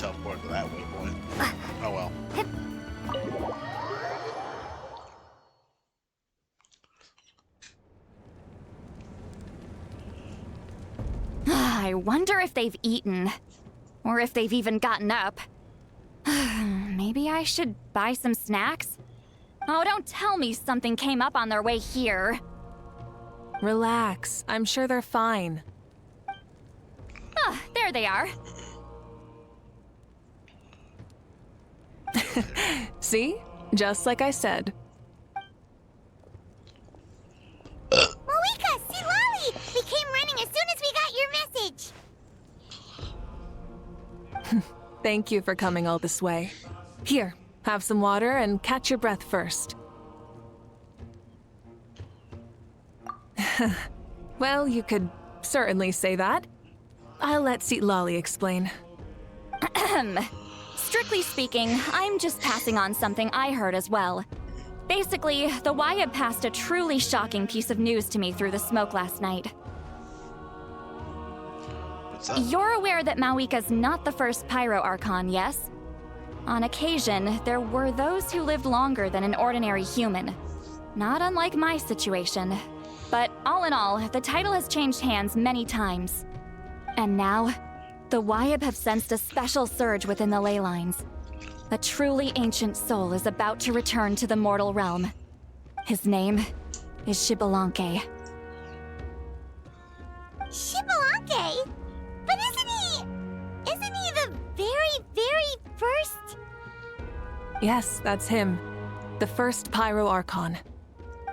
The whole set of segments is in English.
teleport to that waypoint. Oh well. I wonder if they've eaten. Or if they've even gotten up. Maybe I should buy some snacks? Oh, don't tell me something came up on their way here. Relax. I'm sure they're fine. Ah, there they are. See? Just like I said. Mavuika, see Lolly! We came running as soon as we got your message. Thank you for coming all this way. Here, have some water and catch your breath first. Well, you could certainly say that. I'll let Seat Lolly explain. Strictly speaking, I'm just passing on something I heard as well. Basically, the Wyatt passed a truly shocking piece of news to me through the smoke last night. What's up? You're aware that Mavuika's not the first Pyro Archon, yes? On occasion, there were those who lived longer than an ordinary human. Not unlike my situation. But all in all, the title has changed hands many times. And now, the Wyatt have sensed a special surge within the ley lines. A truly ancient soul is about to return to the mortal realm. His name is Xbalanque. Xbalanque? But isn't he the very, very first? Yes, that's him. The first Pyro Archon.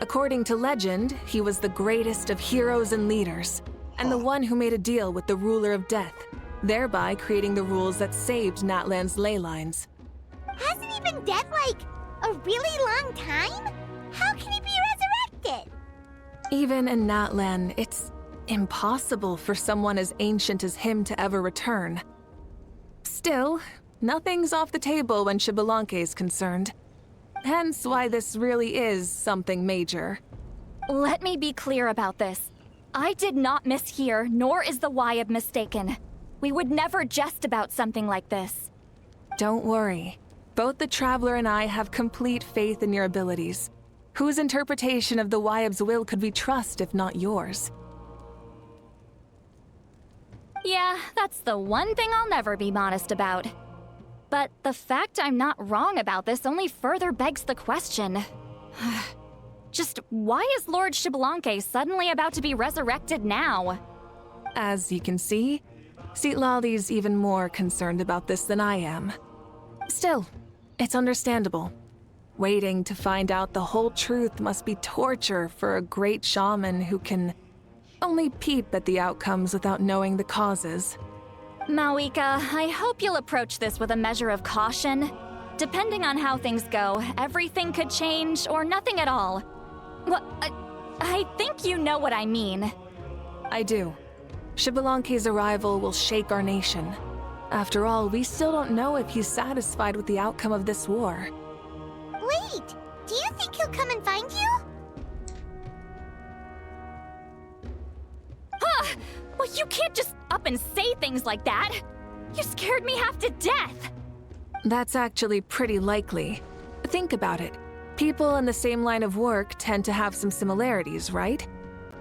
According to legend, he was the greatest of heroes and leaders, and the one who made a deal with the ruler of death, thereby creating the rules that saved Natlan's ley lines. Hasn't he been dead like a really long time? How can he be resurrected? Even in Natlan, it's impossible for someone as ancient as him to ever return. Still, nothing's off the table when Xbalanque is concerned. Hence why this really is something major. Let me be clear about this. I did not mishear, nor is the Wyatt mistaken. We would never jest about something like this. Don't worry. Both the Traveler and I have complete faith in your abilities. Whose interpretation of the Wyatt's will could we trust if not yours? Yeah, that's the one thing I'll never be modest about. But the fact I'm not wrong about this only further begs the question. Just why is Lord Xbalanque suddenly about to be resurrected now? As you can see, Seat Lolly's even more concerned about this than I am. Still, it's understandable. Waiting to find out the whole truth must be torture for a great shaman who can only peep at the outcomes without knowing the causes. Mavuika, I hope you'll approach this with a measure of caution. Depending on how things go, everything could change or nothing at all. Well, I think you know what I mean. I do. Xbalanque's arrival will shake our nation. After all, we still don't know if he's satisfied with the outcome of this war. Wait, do you think he'll come and find you? Huh! Well, you can't just up and say things like that. You scared me half to death. That's actually pretty likely. Think about it. People in the same line of work tend to have some similarities, right?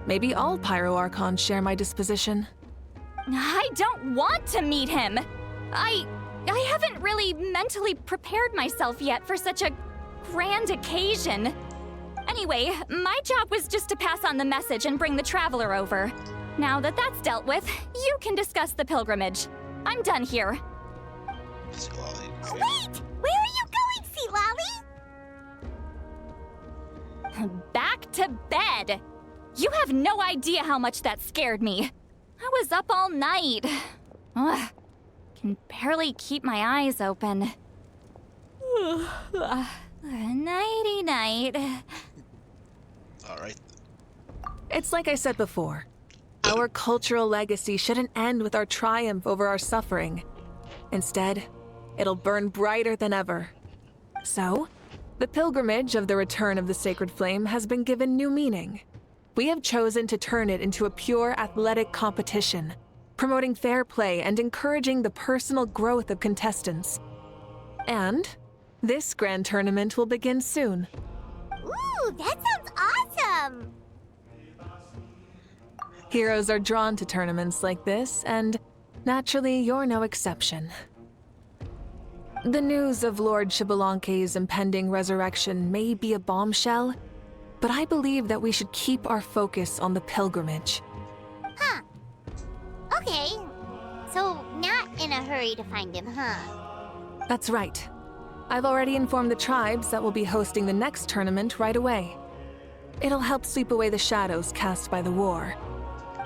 Maybe all Pyro Archons share my disposition. I don't want to meet him. I haven't really mentally prepared myself yet for such a grand occasion. Anyway, my job was just to pass on the message and bring the Traveler over. Now that that's dealt with, you can discuss the pilgrimage. I'm done here. Wait! Where are you going, Seat Lolly? Back to bed! You have no idea how much that scared me. I was up all night. Ugh, can barely keep my eyes open. Nighty-night. Alright. It's like I said before. Our cultural legacy shouldn't end with our triumph over our suffering. Instead, it'll burn brighter than ever. So, the pilgrimage of the return of the sacred flame has been given new meaning. We have chosen to turn it into a pure athletic competition, promoting fair play and encouraging the personal growth of contestants. And this grand tournament will begin soon. Ooh, that sounds awesome! Heroes are drawn to tournaments like this, and naturally, you're no exception. The news of Lord Xbalanque's impending resurrection may be a bombshell, but I believe that we should keep our focus on the pilgrimage. Huh. Okay. So, not in a hurry to find him, huh? That's right. I've already informed the tribes that we'll be hosting the next tournament right away. It'll help sweep away the shadows cast by the war.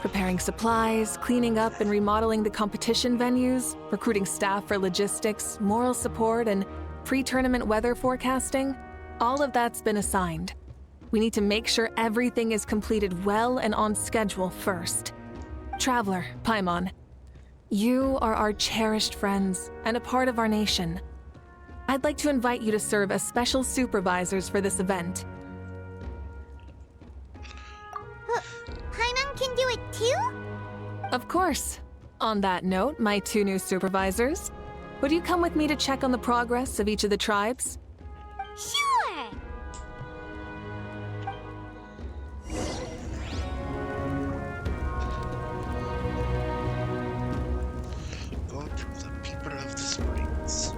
Preparing supplies, cleaning up and remodeling the competition venues, recruiting staff for logistics, moral support, and pre-tournament weather forecasting, all of that's been assigned. We need to make sure everything is completed well and on schedule first. Traveler, Paimon, you are our cherished friends and a part of our nation. I'd like to invite you to serve as special supervisors for this event. Paimon can do it too? Of course. On that note, my 2 new supervisors, would you come with me to check on the progress of each of the tribes? Sure! Go to the people of the springs.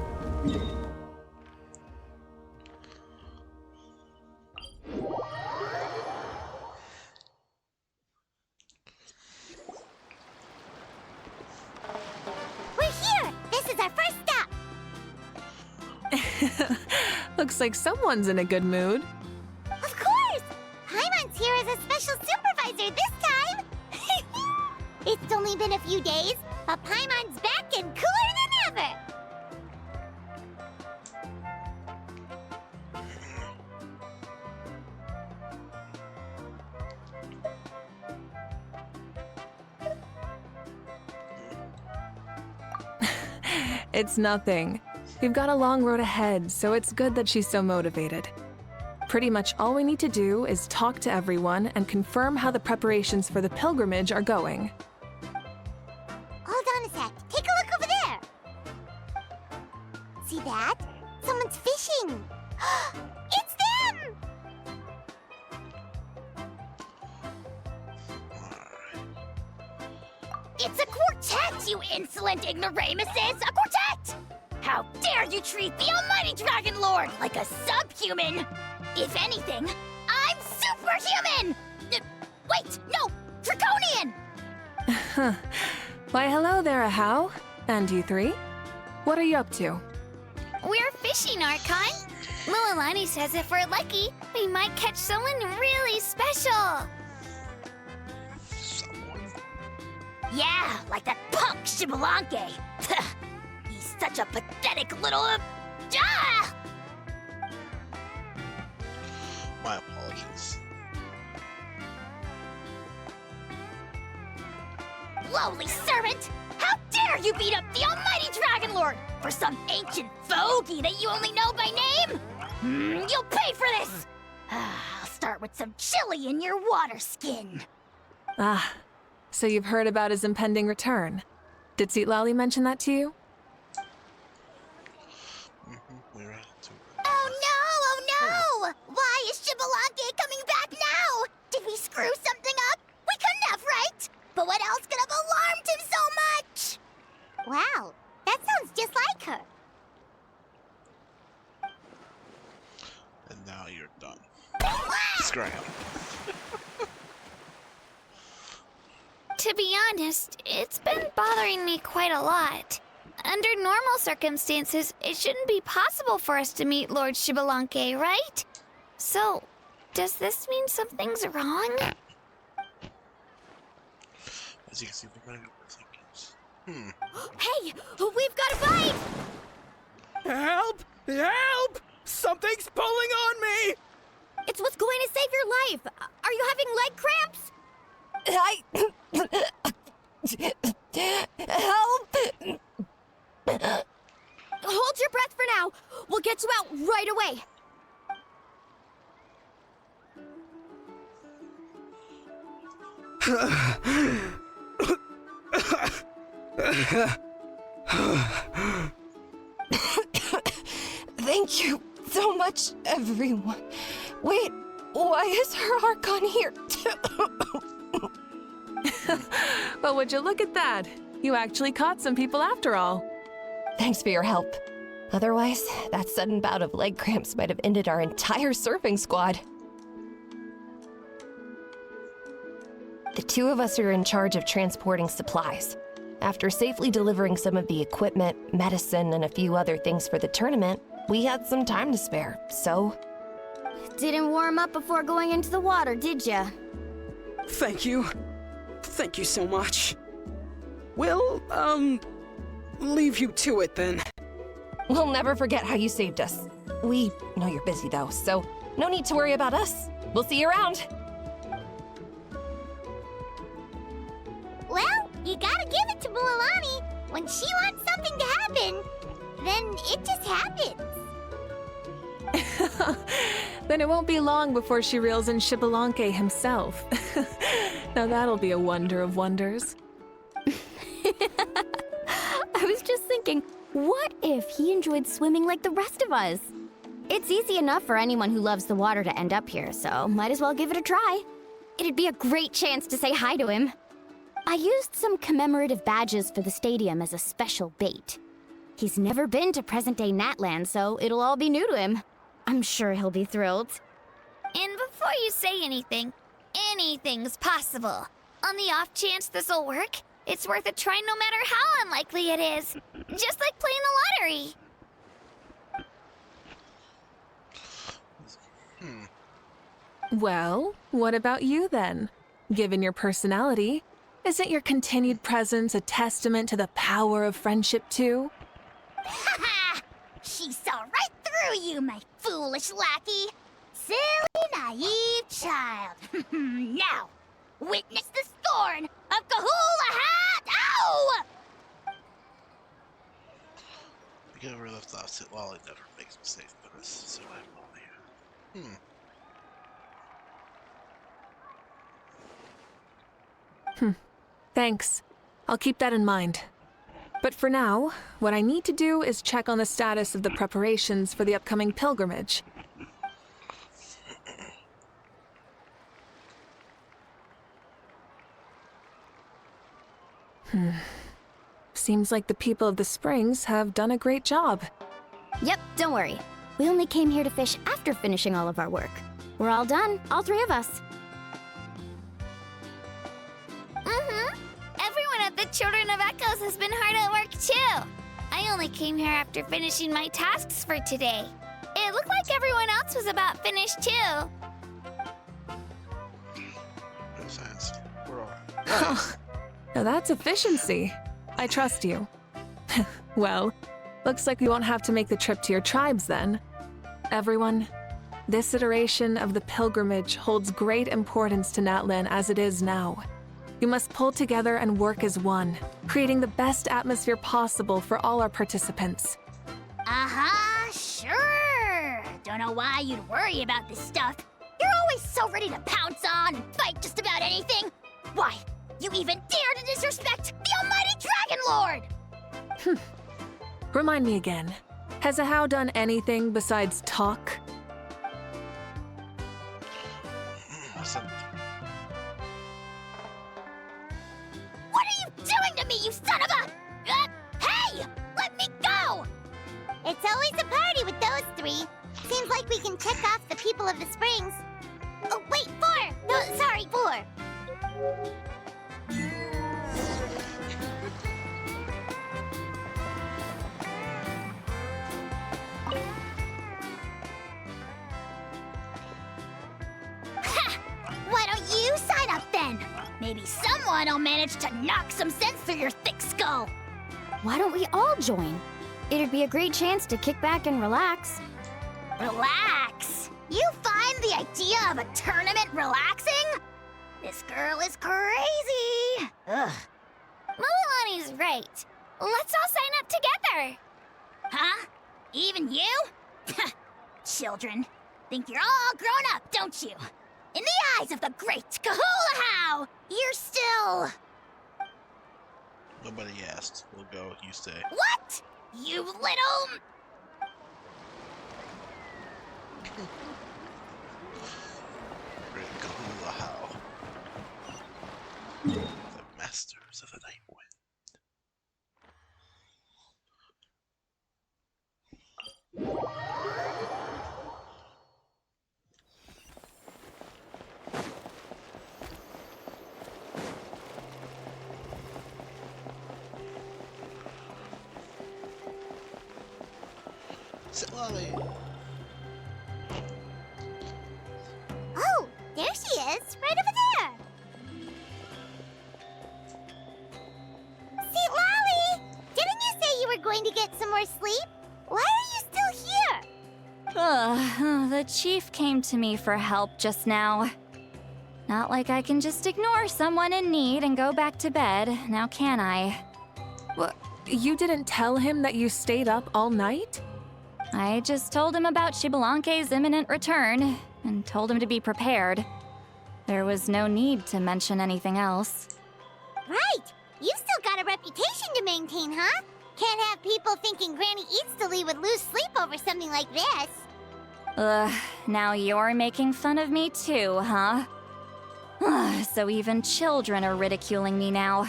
We're here! This is our first stop! Looks like someone's in a good mood. Of course! Paimon's here as a special supervisor this time! It's only been a few days, but Paimon's back and cooler than ever! It's nothing. We've got a long road ahead, so it's good that she's so motivated. Pretty much all we need to do is talk to everyone and confirm how the preparations for the pilgrimage are going. Hold on a sec. Take a look over there. See that? Someone's fishing. It's them! It's a quartet, you insolent ignoramuses! A quartet! How dare you treat the almighty Dragon Lord like a subhuman! If anything, I'm superhuman! Wait, no! Draconian! Why, hello there, Ahau. And you 3? What are you up to? We're fishing, Archon. Mulalani says if we're lucky, we might catch someone really special. Someone. Yeah, like that punk Xbalanque. He's such a pathetic little... Ah! My apologies. Lowly servant! How dare you beat up the almighty Dragon Lord for some ancient fogey that you only know by name? You'll pay for this! I'll start with some chili in your water skin. Ah, so you've heard about his impending return. Did Citlali mention that to you? We're out to Oh no! Why is Xbalanque coming back now? Did we screw something up? We couldn't have, right? But what else could have alarmed him so much? Wow, that sounds just like her. And now you're done. Scram. To be honest, it's been bothering me quite a lot. Under normal circumstances, it shouldn't be possible for us to meet Lord Xbalanque, right? So, does this mean something's wrong? As you can see, we're running over things. Hey, we've got a bite! Help! Help! Something's pulling on me! It's what's going to save your life. Are you having leg cramps? Help! Hold your breath for now. We'll get you out right away. Thank you so much, everyone. Wait, why is her Archon here? Well, would you look at that? You actually caught some people after all. Thanks for your help. Otherwise, that sudden bout of leg cramps might have ended our entire surfing squad. The two of us are in charge of transporting supplies. After safely delivering some of the equipment, medicine, and a few other things for the tournament, we had some time to spare, so... Didn't warm up before going into the water, did ya? Thank you. Thank you so much. We'll, leave you to it then. We'll never forget how you saved us. We know you're busy though, so no need to worry about us. We'll see you around. Well, you gotta give it to Mualani. When she wants something to happen, then it just happens. Then it won't be long before she reels in Xbalanque himself. Now that'll be a wonder of wonders. I was just thinking, what if he enjoyed swimming like the rest of us? It's easy enough for anyone who loves the water to end up here, so might as well give it a try. It'd be a great chance to say hi to him. I used some commemorative badges for the stadium as a special bait. He's never been to present-day Natland, so it'll all be new to him. I'm sure he'll be thrilled. And before you say anything, anything's possible. On the off chance this'll work, it's worth a try no matter how unlikely it is. Just like playing the lottery. Well, what about you then? Given your personality, isn't your continued presence a testament to the power of friendship too? Ha ha! She saw right through you, my foolish lackey. Silly, naive child. Now, witness the scorn of Kahula Hat! Ow! We get where we left off. Wally never makes mistakes, but it's survival here. Thanks. I'll keep that in mind. But for now, what I need to do is check on the status of the preparations for the upcoming pilgrimage. Seems like the people of the Springs have done a great job. Yep, don't worry. We only came here to fish after finishing all of our work. We're all done, all three of us. Everyone at the Children of Echoes has been hard at work too. I only came here after finishing my tasks for today. It looked like everyone else was about finished too. No science. We're all right. Now that's efficiency. I trust you. Well, looks like we won't have to make the trip to your tribes then. Everyone, this iteration of the pilgrimage holds great importance to Natlan as it is now. You must pull together and work as one, creating the best atmosphere possible for all our participants. Sure. Don't know why you'd worry about this stuff. You're always so ready to pounce on and fight just about anything. Why, you even dare to disrespect the almighty Dragon Lord! Remind me again, has Ahau done anything besides talk? Listen, What are you doing to me, you son of a... hey! Let me go! It's always a party with those three. Seems like we can check off the people of the Springs. Oh, wait, 4! No, sorry, 4. Ha! Why don't you sign up then? Maybe someone will manage to knock some sense through your thick skull. Why don't we all join? It'd be a great chance to kick back and relax. Relax? You find the idea of a tournament relaxing? This girl is crazy. Ugh. Mualani's right. Let's all sign up together. Huh? Even you? Children, think you're all grown up, don't you? In the eyes of the great Kahula How, you're still... Nobody asked. We'll go. You stay. What? You little... Great Kahula How. The Masters of the Night Wind. Sitlali! Oh, there she is, right over there. See, Lolly, didn't you say you were going to get some more sleep? Why are you still here? The chief came to me for help just now. Not like I can just ignore someone in need and go back to bed, now can I? You didn't tell him that you stayed up all night? I just told him about Shibalanke's imminent return, and told him to be prepared. There was no need to mention anything else. Right. You've still got a reputation to maintain, huh? Can't have people thinking Granny Eatsterly would lose sleep over something like this. Now you're making fun of me too, huh? So even children are ridiculing me now.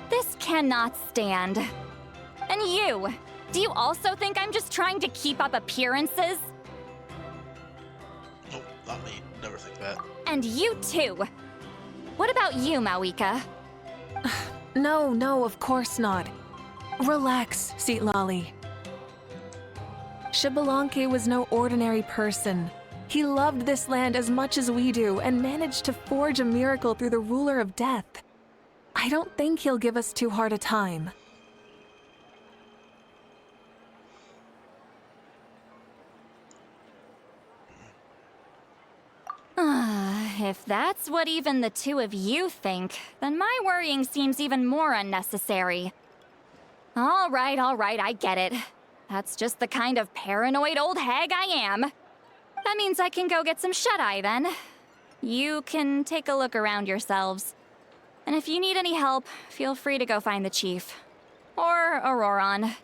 This cannot stand. And you! Do you also think I'm just trying to keep up appearances? Nope, not me. Never think that. And you too! What about you, Mavuika? No, of course not. Relax, Sitlali. Shibalanke was no ordinary person. He loved this land as much as we do and managed to forge a miracle through the ruler of death. I don't think he'll give us too hard a time. If that's what even the two of you think, then my worrying seems even more unnecessary. All right, I get it. That's just the kind of paranoid old hag I am. That means I can go get some shut-eye then. You can take a look around yourselves. And if you need any help, feel free to go find the chief. Or Auroron.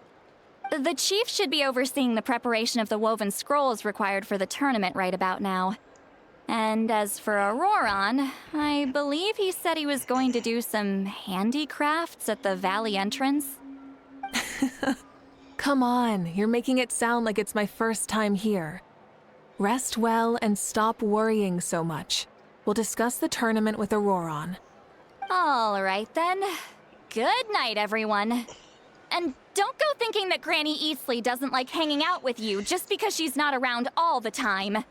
The chief should be overseeing the preparation of the woven scrolls required for the tournament right about now. And as for Auroron, I believe he said he was going to do some handicrafts at the valley entrance. Come on, you're making it sound like it's my first time here. Rest well and stop worrying so much. We'll discuss the tournament with Auroron. All right then. Good night, everyone. And don't go thinking that Granny Eastleigh doesn't like hanging out with you just because she's not around all the time.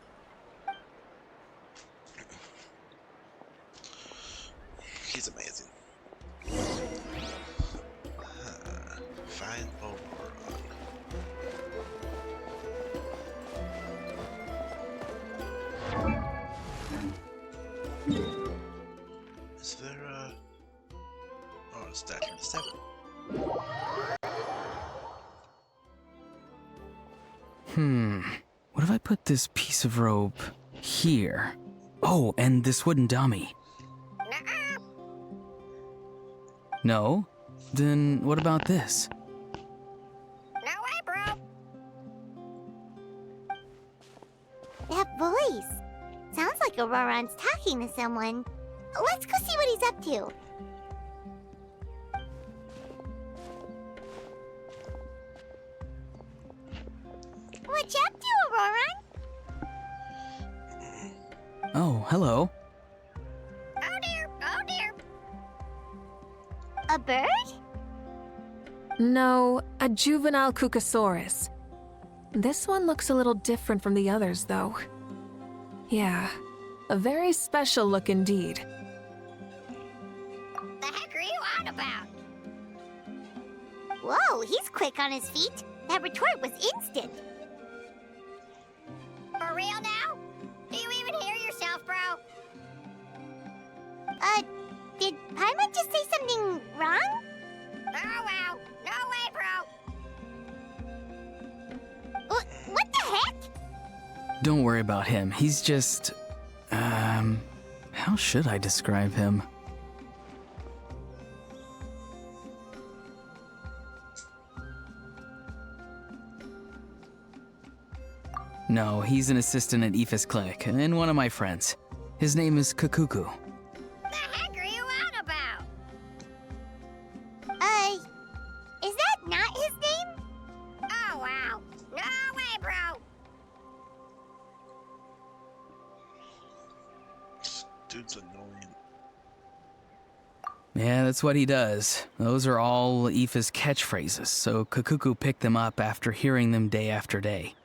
He's amazing. Fine Auroron. Is there a... Oh, a statue of 7. What if I put this piece of rope here? Oh, and this wooden dummy. No? Then what about this? No way, bro. That voice. Sounds like Auroron's talking to someone. Let's go see what he's up to. What you up to, Auroron? Oh, hello. Oh dear, oh dear. A bird? No, a juvenile Cucosaurus. This one looks a little different from the others, though. Yeah, a very special look indeed. The heck are you on about? Whoa, he's quick on his feet. That retort was instant. For real now? Do you even hear yourself, bro? Did Paimon just say something wrong? Oh, wow. No way, bro. What the heck? Don't worry about him. He's just... how should I describe him? No, he's an assistant at Aoife's clinic, and one of my friends. His name is Kakuku. The heck are you on about? Is that not his name? Oh, wow. No way, bro. Dude's annoying. Yeah, that's what he does. Those are all Aoife's catchphrases, so Kakuku picked them up after hearing them day after day.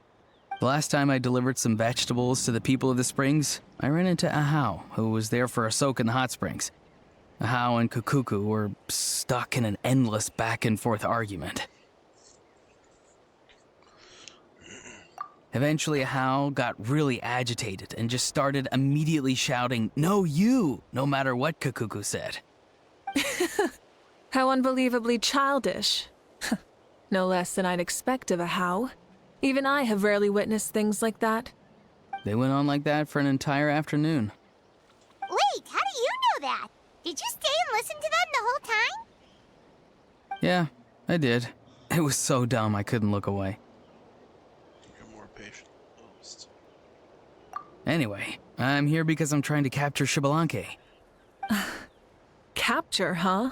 The last time I delivered some vegetables to the people of the springs, I ran into Ahau, who was there for a soak in the hot springs. Ahau and Kakuku were stuck in an endless back-and-forth argument. Eventually, Ahau got really agitated and just started immediately shouting, "No, you!" no matter what Kakuku said. How unbelievably childish. No less than I'd expect of a How. Even I have rarely witnessed things like that. They went on like that for an entire afternoon. Wait, how do you know that? Did you stay and listen to them the whole time? Yeah, I did. It was so dumb I couldn't look away. You're more patient than most. Anyway, I'm here because I'm trying to capture Xbalanque. Capture, huh?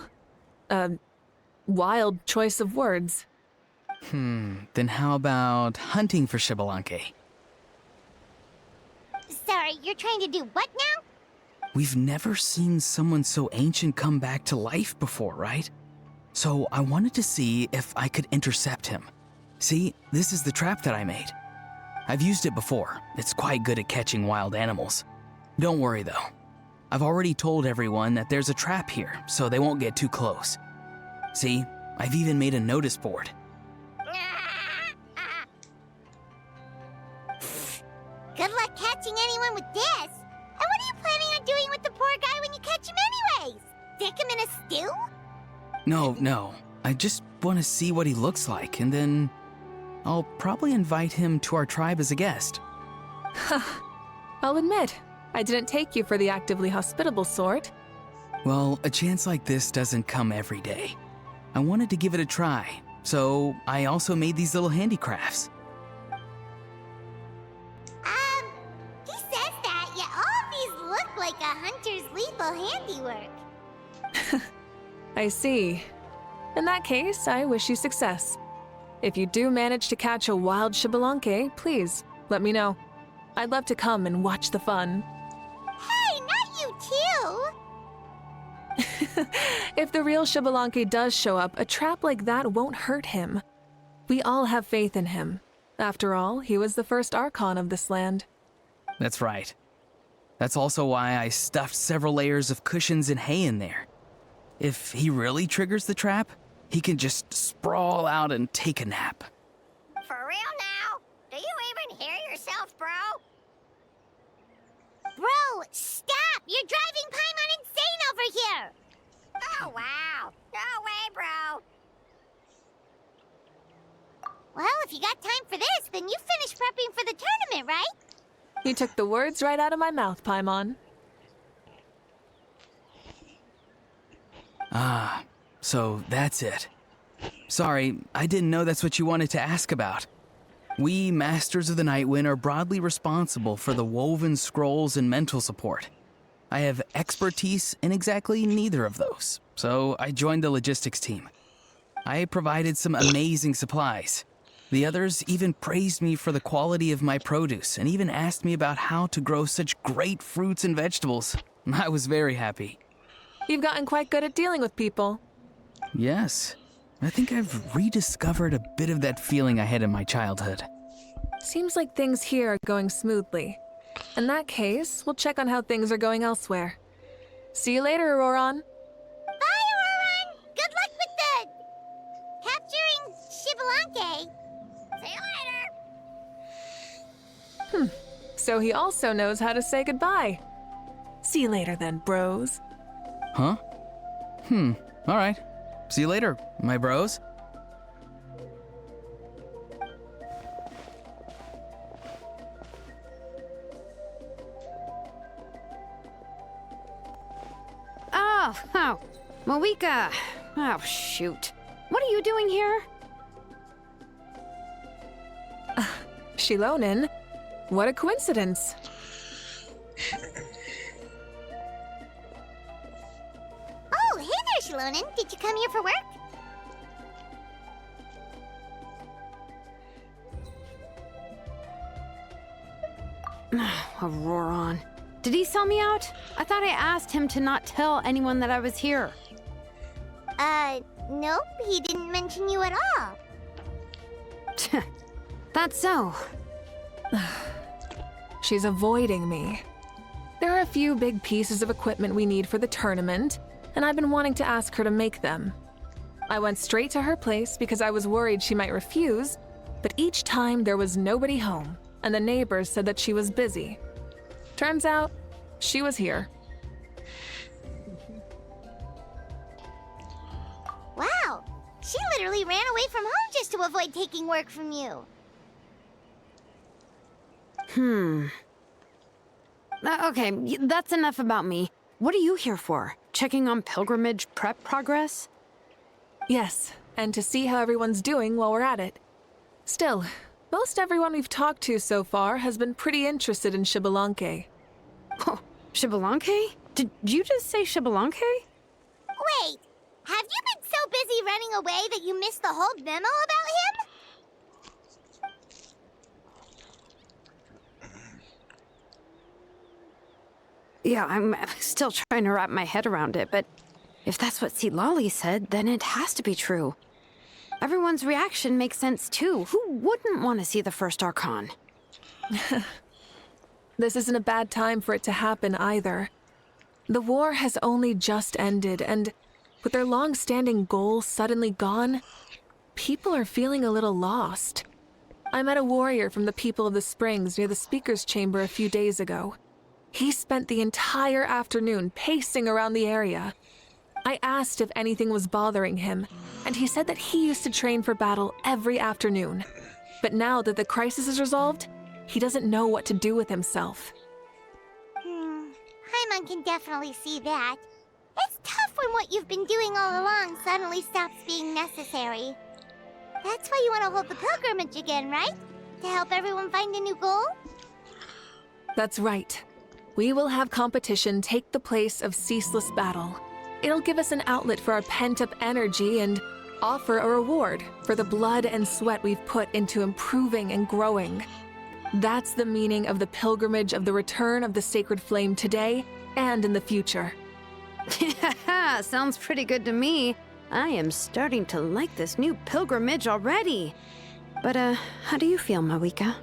Wild choice of words. Then how about hunting for Xbalanque? Sorry, you're trying to do what now? We've never seen someone so ancient come back to life before, right? So I wanted to see if I could intercept him. See, this is the trap that I made. I've used it before. It's quite good at catching wild animals. Don't worry though. I've already told everyone that there's a trap here, so they won't get too close. See, I've even made a notice board. Good luck catching anyone with this. And what are you planning on doing with the poor guy when you catch him anyways? Stick him in a stew? No. I just want to see what he looks like, and then I'll probably invite him to our tribe as a guest. I'll admit, I didn't take you for the actively hospitable sort. Well, a chance like this doesn't come every day. I wanted to give it a try, so I also made these little handicrafts. He says that, yet all of these look like a hunter's lethal handiwork. I see. In that case, I wish you success. If you do manage to catch a wild Xbalanque, please, let me know. I'd love to come and watch the fun. Hey, not you too! If the real Xbalanque does show up, a trap like that won't hurt him. We all have faith in him. After all, he was the first Archon of this land. That's right. That's also why I stuffed several layers of cushions and hay in there. If he really triggers the trap, he can just sprawl out and take a nap. For real now? Do you even hear yourself, bro? Bro, stop! You're driving Paimon insane over here! Oh, wow. No way, bro. Well, if you got time for this, then you finished prepping for the tournament, right? You took the words right out of my mouth, Paimon. Ah, so that's it. Sorry, I didn't know that's what you wanted to ask about. We, Masters of the Nightwind, are broadly responsible for the woven scrolls and mental support. I have expertise in exactly neither of those, so I joined the logistics team. I provided some amazing supplies. The others even praised me for the quality of my produce and even asked me about how to grow such great fruits and vegetables. I was very happy. You've gotten quite good at dealing with people. Yes, I think I've rediscovered a bit of that feeling I had in my childhood. Seems like things here are going smoothly. In that case, we'll check on how things are going elsewhere. See you later, Auroron. Bye, Auroron! Good luck with the... capturing Xbalanque. See you later. So he also knows how to say goodbye. See you later then, bros. Huh? All right. See you later, my bros. Oh, Mavuika. Oh, shoot. What are you doing here? Shilonin, What a coincidence. Oh, hey there, Shilonen. Did you come here for work? Auroron. Did he sell me out? I thought I asked him to not tell anyone that I was here. Nope, he didn't mention you at all. That's so. She's avoiding me. There are a few big pieces of equipment we need for the tournament, and I've been wanting to ask her to make them. I went straight to her place because I was worried she might refuse, but each time there was nobody home, and the neighbors said that she was busy. Turns out, she was here. Wow, she literally ran away from home just to avoid taking work from you. Okay, that's enough about me. What are you here for? Checking on pilgrimage prep progress? Yes, and to see how everyone's doing while we're at it. Still, most everyone we've talked to so far has been pretty interested in Xbalanque. Oh, Xbalanque? Did you just say Xbalanque? Wait, have you been so busy running away that you missed the whole memo about him? Yeah, I'm still trying to wrap my head around it, but if that's what Lolly said, then it has to be true. Everyone's reaction makes sense too. Who wouldn't want to see the first Archon? This isn't a bad time for it to happen either. The war has only just ended, and with their long-standing goal suddenly gone, people are feeling a little lost. I met a warrior from the People of the Springs near the Speaker's Chamber a few days ago. He spent the entire afternoon pacing around the area. I asked if anything was bothering him, and he said that he used to train for battle every afternoon. But now that the crisis is resolved, he doesn't know what to do with himself. Paimon can definitely see that. It's tough when what you've been doing all along suddenly stops being necessary. That's why you want to hold the pilgrimage again, right? To help everyone find a new goal? That's right. We will have competition take the place of ceaseless battle. It'll give us an outlet for our pent-up energy and offer a reward for the blood and sweat we've put into improving and growing. That's the meaning of the pilgrimage of the return of the sacred flame today and in the future. Sounds pretty good to me. I am starting to like this new pilgrimage already. But, how do you feel, Mavuika?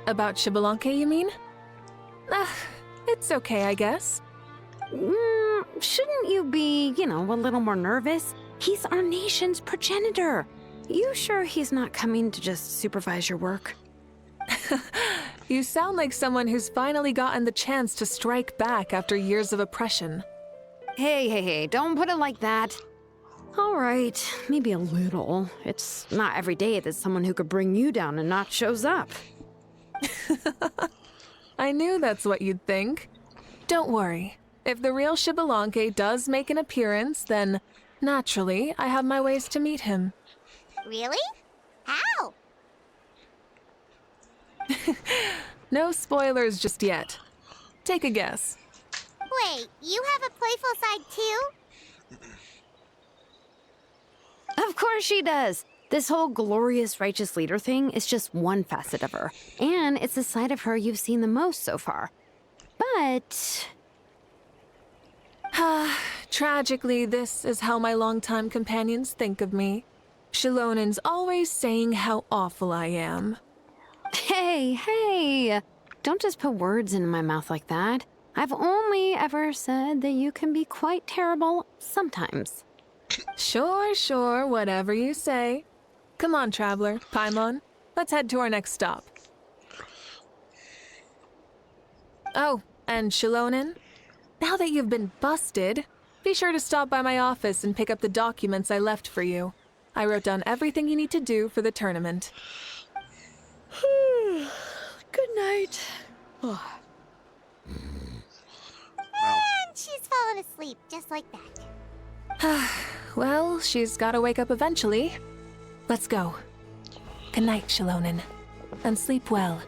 About Xbalanque, you mean? It's okay, I guess. Shouldn't you be, a little more nervous? He's our nation's progenitor. You sure he's not coming to just supervise your work? You sound like someone who's finally gotten the chance to strike back after years of oppression. Hey, don't put it like that. All right, maybe a little. It's not every day that someone who could bring you down a notch shows up. I knew that's what you'd think. Don't worry. If the real Xbalanque does make an appearance, then, naturally, I have my ways to meet him. Really? How? No spoilers just yet. Take a guess. Wait, you have a playful side too? Of course she does. This whole glorious righteous leader thing is just one facet of her. And it's the side of her you've seen the most so far. But... Tragically, this is how my longtime companions think of me. Shilonen's always saying how awful I am. Hey! Don't just put words into my mouth like that. I've only ever said that you can be quite terrible sometimes. Sure, whatever you say. Come on, Traveler, Paimon. Let's head to our next stop. Oh, and Shilonen, now that you've been busted, be sure to stop by my office and pick up the documents I left for you. I wrote down everything you need to do for the tournament. Good night. And she's fallen asleep, just like that. Well, she's gotta wake up eventually. Let's go. Good night, Shilonen. And sleep well.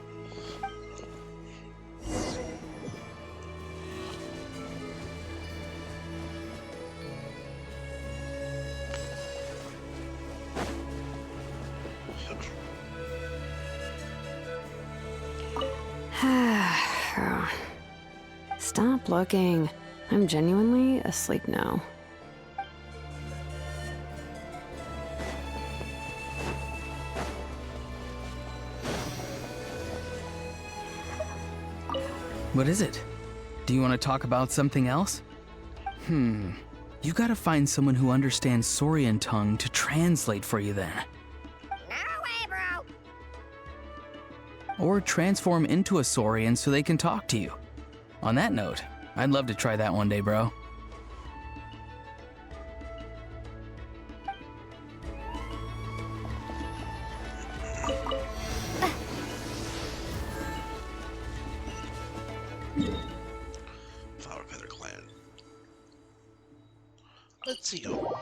Stop looking. I'm genuinely asleep now. What is it? Do you want to talk about something else? You gotta find someone who understands Saurian tongue to translate for you then. No way, bro. Or transform into a Saurian so they can talk to you. On that note, I'd love to try that one day, bro. Flower Feather Clan. Let's see. Go.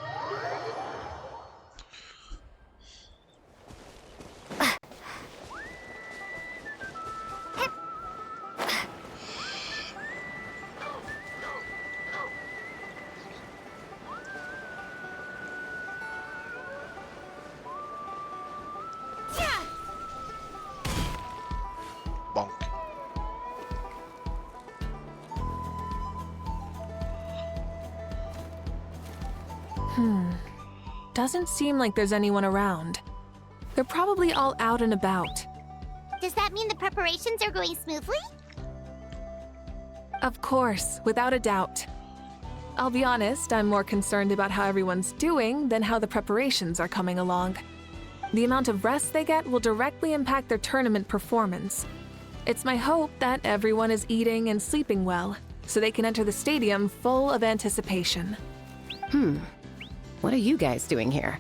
Bonk. Doesn't seem like there's anyone around. They're probably all out and about. Does that mean the preparations are going smoothly? Of course, without a doubt. I'll be honest, I'm more concerned about how everyone's doing than how the preparations are coming along. The amount of rest they get will directly impact their tournament performance. It's my hope that everyone is eating and sleeping well, so they can enter the stadium full of anticipation. What are you guys doing here?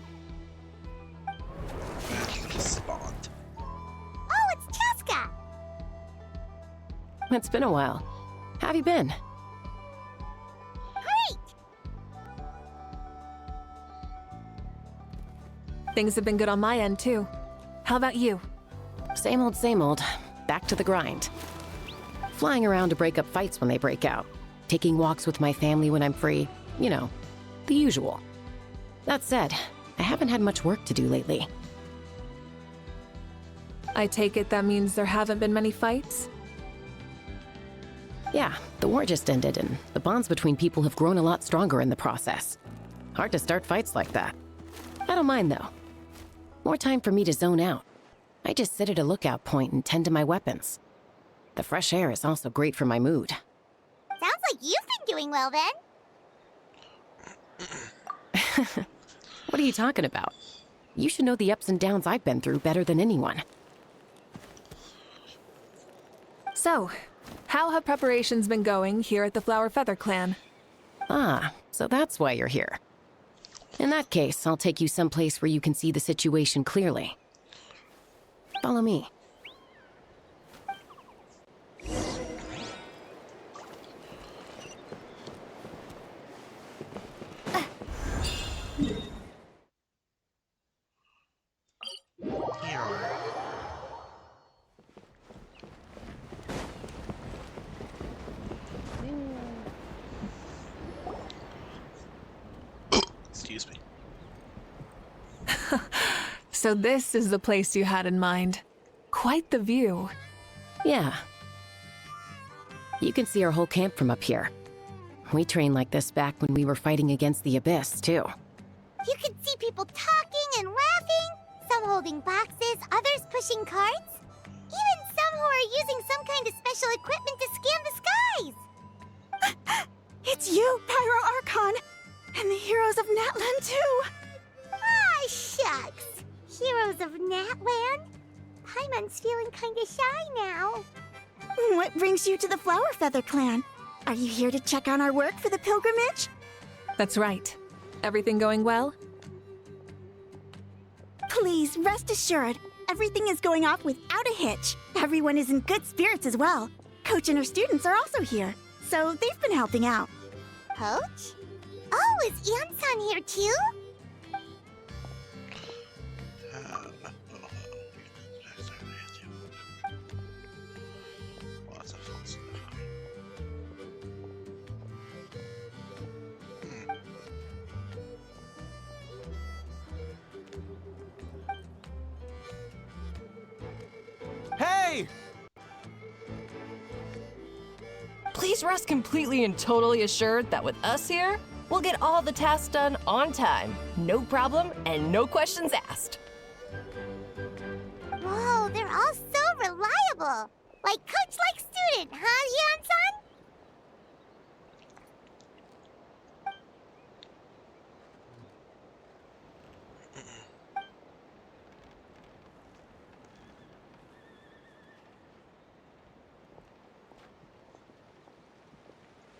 He spawned. Oh, it's Cheska! It's been a while. How have you been? Great! Things have been good on my end, too. How about you? Same old, same old. Back to the grind. Flying around to break up fights when they break out. Taking walks with my family when I'm free. You know, the usual. That said, I haven't had much work to do lately. I take it that means there haven't been many fights? Yeah, the war just ended, and the bonds between people have grown a lot stronger in the process. Hard to start fights like that. I don't mind, though. More time for me to zone out. I just sit at a lookout point and tend to my weapons. The fresh air is also great for my mood. Sounds like you've been doing well then. What are you talking about? You should know the ups and downs I've been through better than anyone. So, how have preparations been going here at the Flower Feather Clan? Ah, so that's why you're here. In that case, I'll take you someplace where you can see the situation clearly. Follow me. Excuse me. So this is the place you had in mind. Quite the view. Yeah. You can see our whole camp from up here. We trained like this back when we were fighting against the Abyss, too. You can see people talking and laughing, some holding boxes, others pushing carts. Even some who are using some kind of special equipment to scan the skies. It's you, Pyro Archon! And the heroes of Natlan, too! Ah, shucks. Heroes of Natland? Paimon's feeling kinda shy now. What brings you to the Flower Feather Clan? Are you here to check on our work for the pilgrimage? That's right. Everything going well? Please, rest assured, everything is going off without a hitch. Everyone is in good spirits as well. Coach and her students are also here, so they've been helping out. Coach? Oh, is Ian-san here too? way! Please rest completely and totally assured that with us here, we'll get all the tasks done on time. No problem and no questions asked. Whoa, they're all so reliable. Like coach like student, huh, Yeon-san?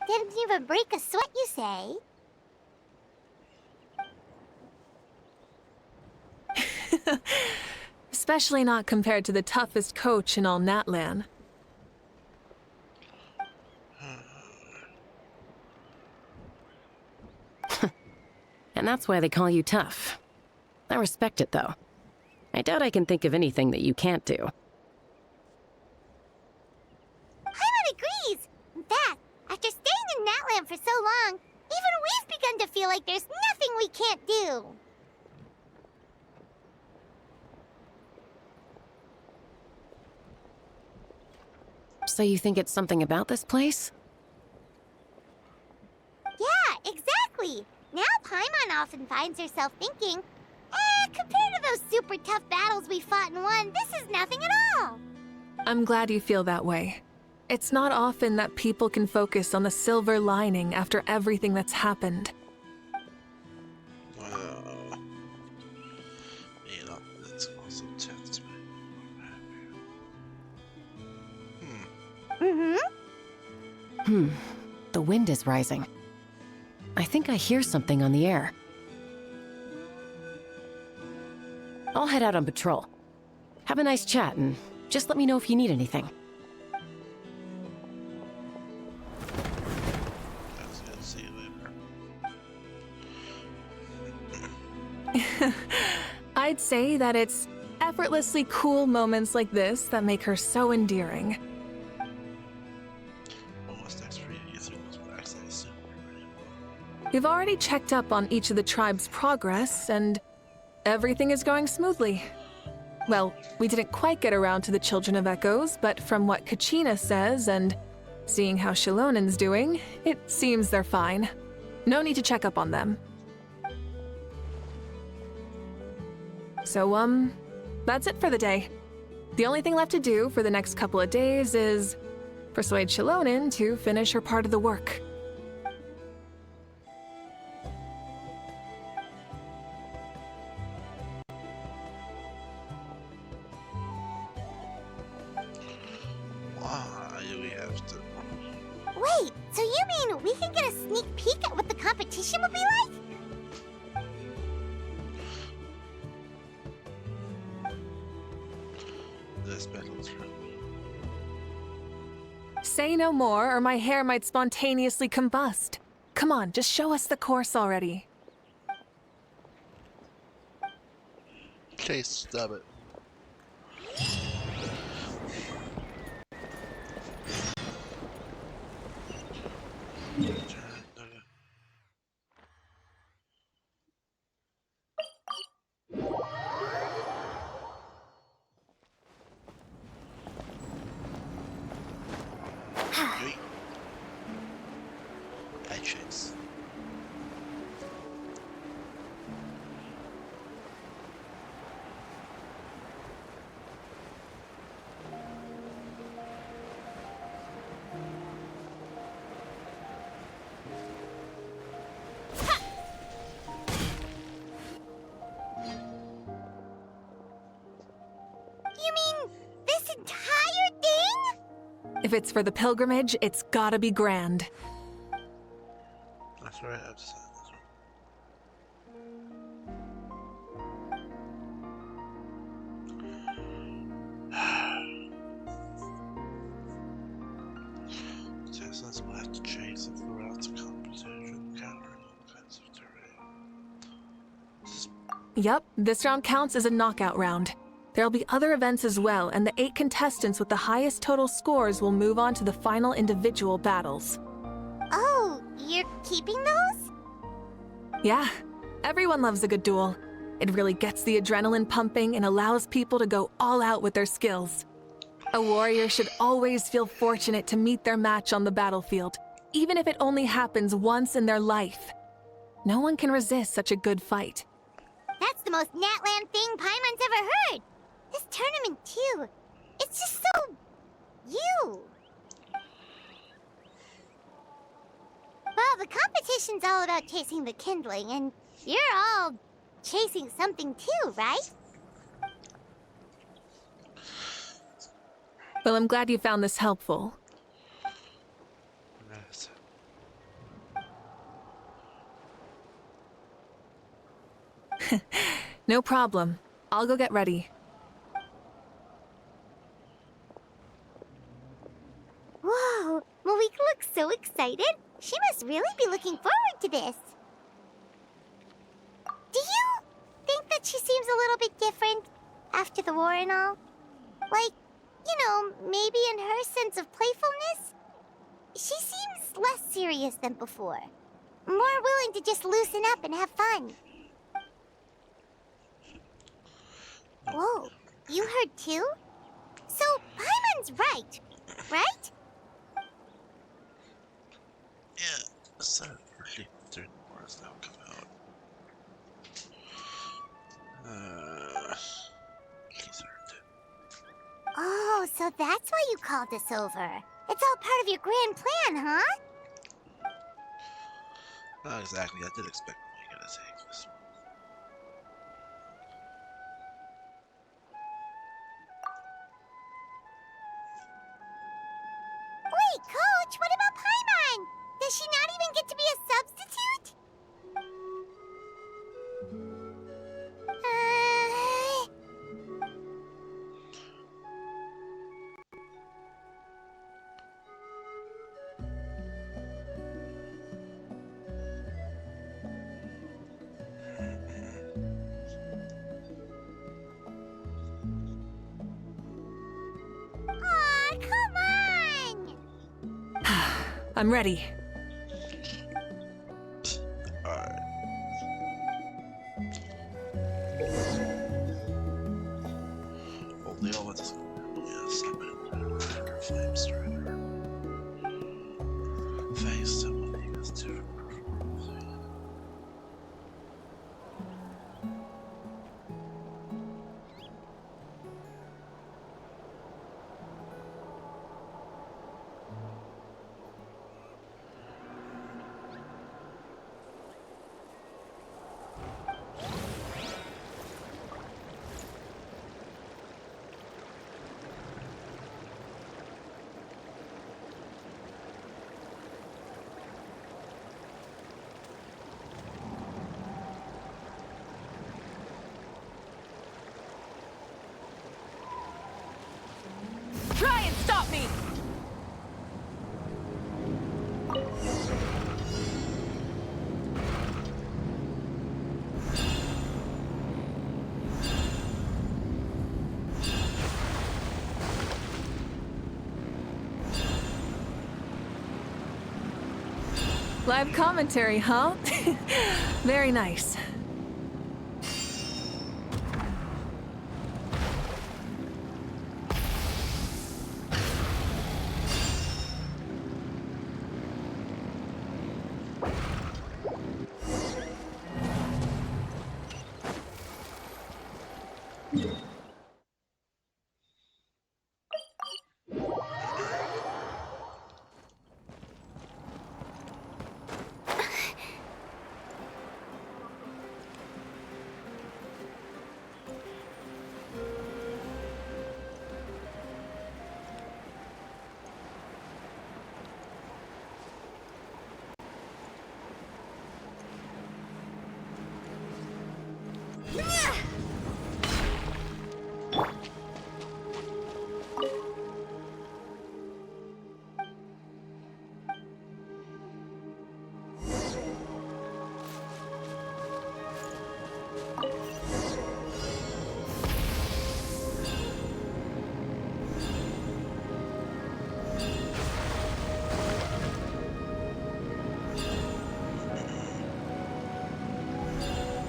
Didn't even break a sweat, you say? Especially not compared to the toughest coach in all Natlan. And that's why they call you tough. I respect it, though. I doubt I can think of anything that you can't do. Paimon agrees! In fact, after staying in Natlan for so long, even we've begun to feel like there's nothing we can't do. So you think it's something about this place? Yeah, exactly! Now Paimon often finds herself thinking, compared to those super tough battles we fought and won, this is nothing at all! I'm glad you feel that way. It's not often that people can focus on the silver lining after everything that's happened. Yeah, that's also tense. The wind is rising. I think I hear something on the air. I'll head out on patrol. Have a nice chat and just let me know if you need anything. That's good. See you later. I'd say that it's effortlessly cool moments like this that make her so endearing. What's next for you? You think those blacks I assume you're ready? We've already checked up on each of the tribe's progress, and everything is going smoothly. Well, we didn't quite get around to the Children of Echoes, but from what Kachina says and seeing how Shilonen's doing, it seems they're fine. No need to check up on them. So, that's it for the day. The only thing left to do for the next couple of days is persuade Shilonen to finish her part of the work. Why do we have to? Wait, so you mean we can get a sneak peek at what the competition would be like? This battle's for me. Say no more, or my hair might spontaneously combust. Come on, just show us the course already. Okay, stop it. Chase. You mean this entire thing? If it's for the pilgrimage, it's gotta be grand. That's right, I've decided this one. Tesla's will have to chase it throughout the competition, countering offensive terrain. Yep, this round counts as a knockout round. There'll be other events as well, and the 8 contestants with the highest total scores will move on to the final individual battles. Oh, you're keeping those? Yeah, everyone loves a good duel. It really gets the adrenaline pumping and allows people to go all out with their skills. A warrior should always feel fortunate to meet their match on the battlefield, even if it only happens once in their life. No one can resist such a good fight. That's the most Natland thing Paimon's ever heard. This tournament, too. It's just so... you. Well, the competition's all about chasing the kindling, and you're all chasing something too, right? Well, I'm glad you found this helpful. Yes. No problem. I'll go get ready. Whoa, Mavuika looks so excited. She must really be looking forward to this. Do you think that she seems a little bit different after the war and all? Like, you know, maybe in her sense of playfulness? She seems less serious than before. More willing to just loosen up and have fun. Whoa, you heard too? So, Paimon's right, right? Yeah, so really third war has now come out. He's earned it. Oh, so that's why you called us over. It's all part of your grand plan, huh? Not exactly. I did expect Mavuika to take this one. Wait, Coach, what about Paimon? Does she not even get to be a substitute? Aw, come on! I'm ready. Alright. Well, they all went to school. Yeah, summon her flames through her face to Mavuika's different. Try and stop me! Live commentary, huh? Very nice.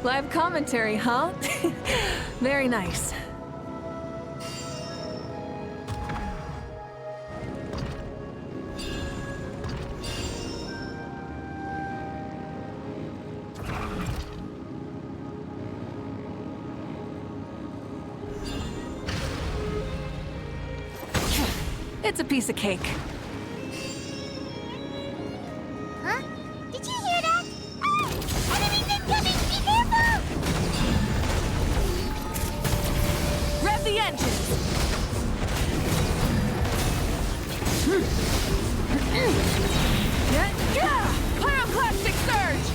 Live commentary, huh? Very nice. It's a piece of cake. Huh? Did you hear that? Ah! Enemies incoming! Be careful! Rev the engines! Pyroclastic surge!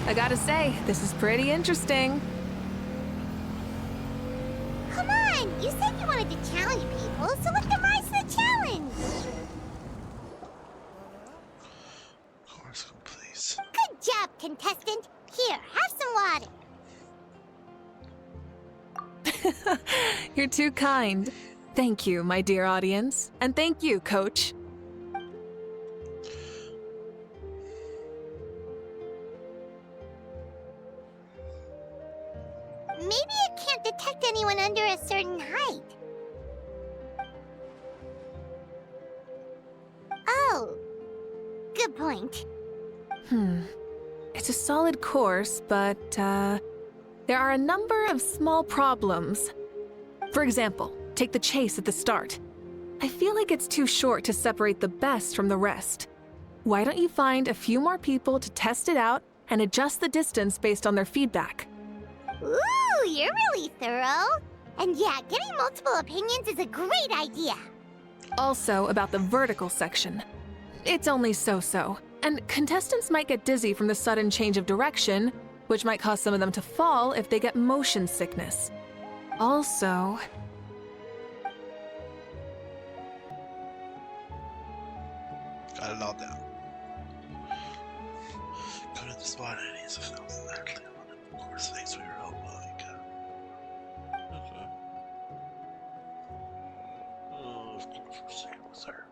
I gotta say, this is pretty interesting. Come on! You said you wanted to challenge people, so let them rise to the challenge! Course, please. Good job, contestant! Here, have some water! You're too kind. Thank you, my dear audience. And thank you, Coach. Maybe it can't detect anyone under a certain height. Oh. Good point. It's a solid course, but, there are a number of small problems. For example, take the chase at the start. I feel like it's too short to separate the best from the rest. Why don't you find a few more people to test it out and adjust the distance based on their feedback? Ooh, you're really thorough. And yeah, getting multiple opinions is a great idea. Also, about the vertical section. It's only so-so, and contestants might get dizzy from the sudden change of direction, which might cause some of them to fall if they get motion sickness. Also... Got it all down. Go to the spot and he's a thousand actually. Of course, thanks for your help, Mavuika. Okay. Oh, of course, we're staying with her.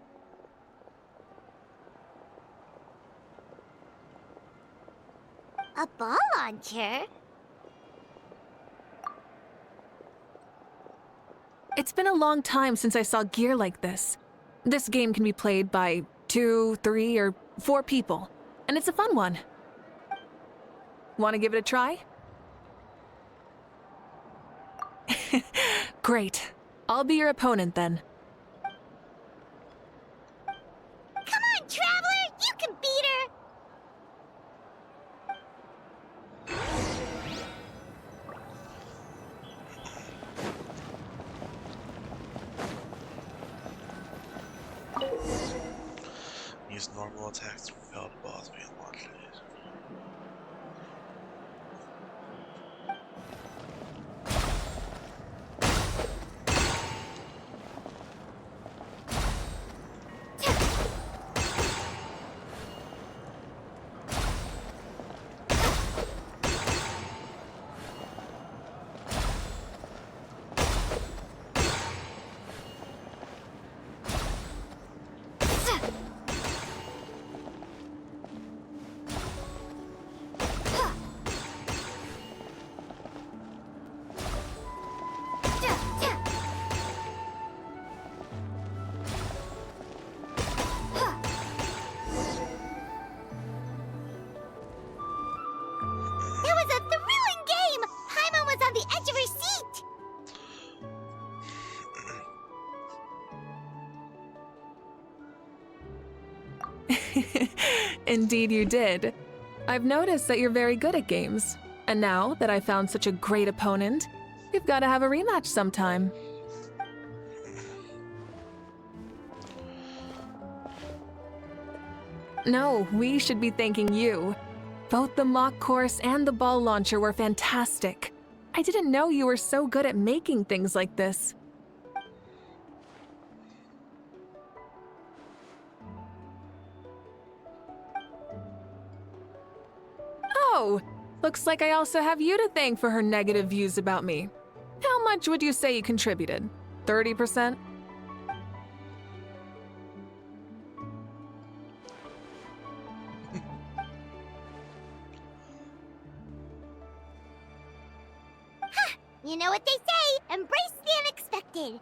A ball launcher? It's been a long time since I saw gear like this. This game can be played by 2, 3, or 4 people, and it's a fun one. Want to give it a try? Great. I'll be your opponent then. Come on, Traveler! You can beat her! Use normal attacks to repel the balls being launched at it. That was a thrilling game! Paimon was on the edge of her seat! Indeed you did. I've noticed that you're very good at games. And now that I found such a great opponent, we've got to have a rematch sometime. No, we should be thanking you. Both the mock course and the ball launcher were fantastic. I didn't know you were so good at making things like this. Oh, looks like I also have you to thank for her negative views about me. How much would you say you contributed? 30%? You know what they say, embrace the unexpected.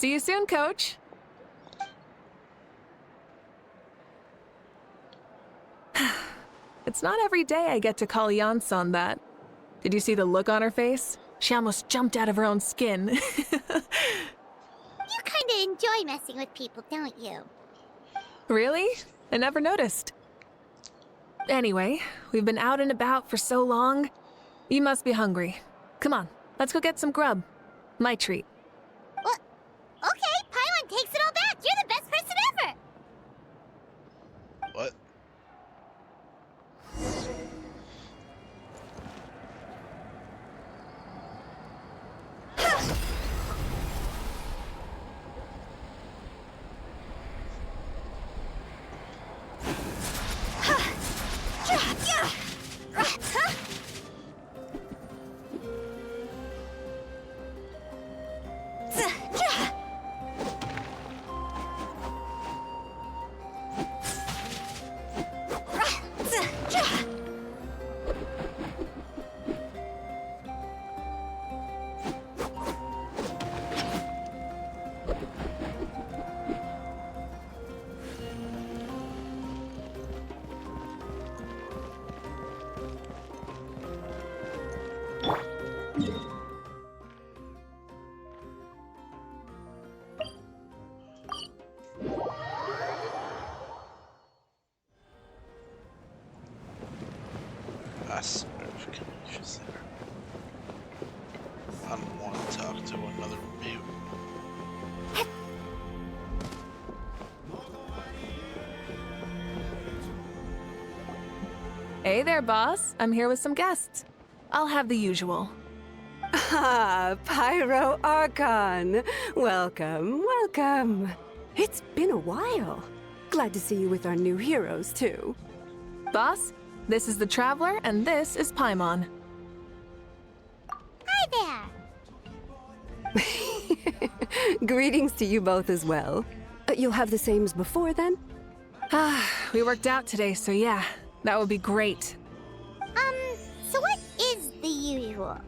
See you soon, Coach. It's not every day I get to call Yansan that. Did you see the look on her face? She almost jumped out of her own skin. You kinda enjoy messing with people, don't you? Really? I never noticed. Anyway, we've been out and about for so long. You must be hungry. Come on, let's go get some grub. My treat. Well, okay, Paimon takes it all back. You're the best person ever. What? I don't want to talk to another mutant. Hey there, boss. I'm here with some guests. I'll have the usual. Ah, Pyro Archon. Welcome, welcome. It's been a while. Glad to see you with our new heroes, too. Boss, this is the Traveler, and this is Paimon. Hi there. Greetings to you both as well. You'll have the same as before, then? We worked out today, so yeah, that would be great. So what is the usual?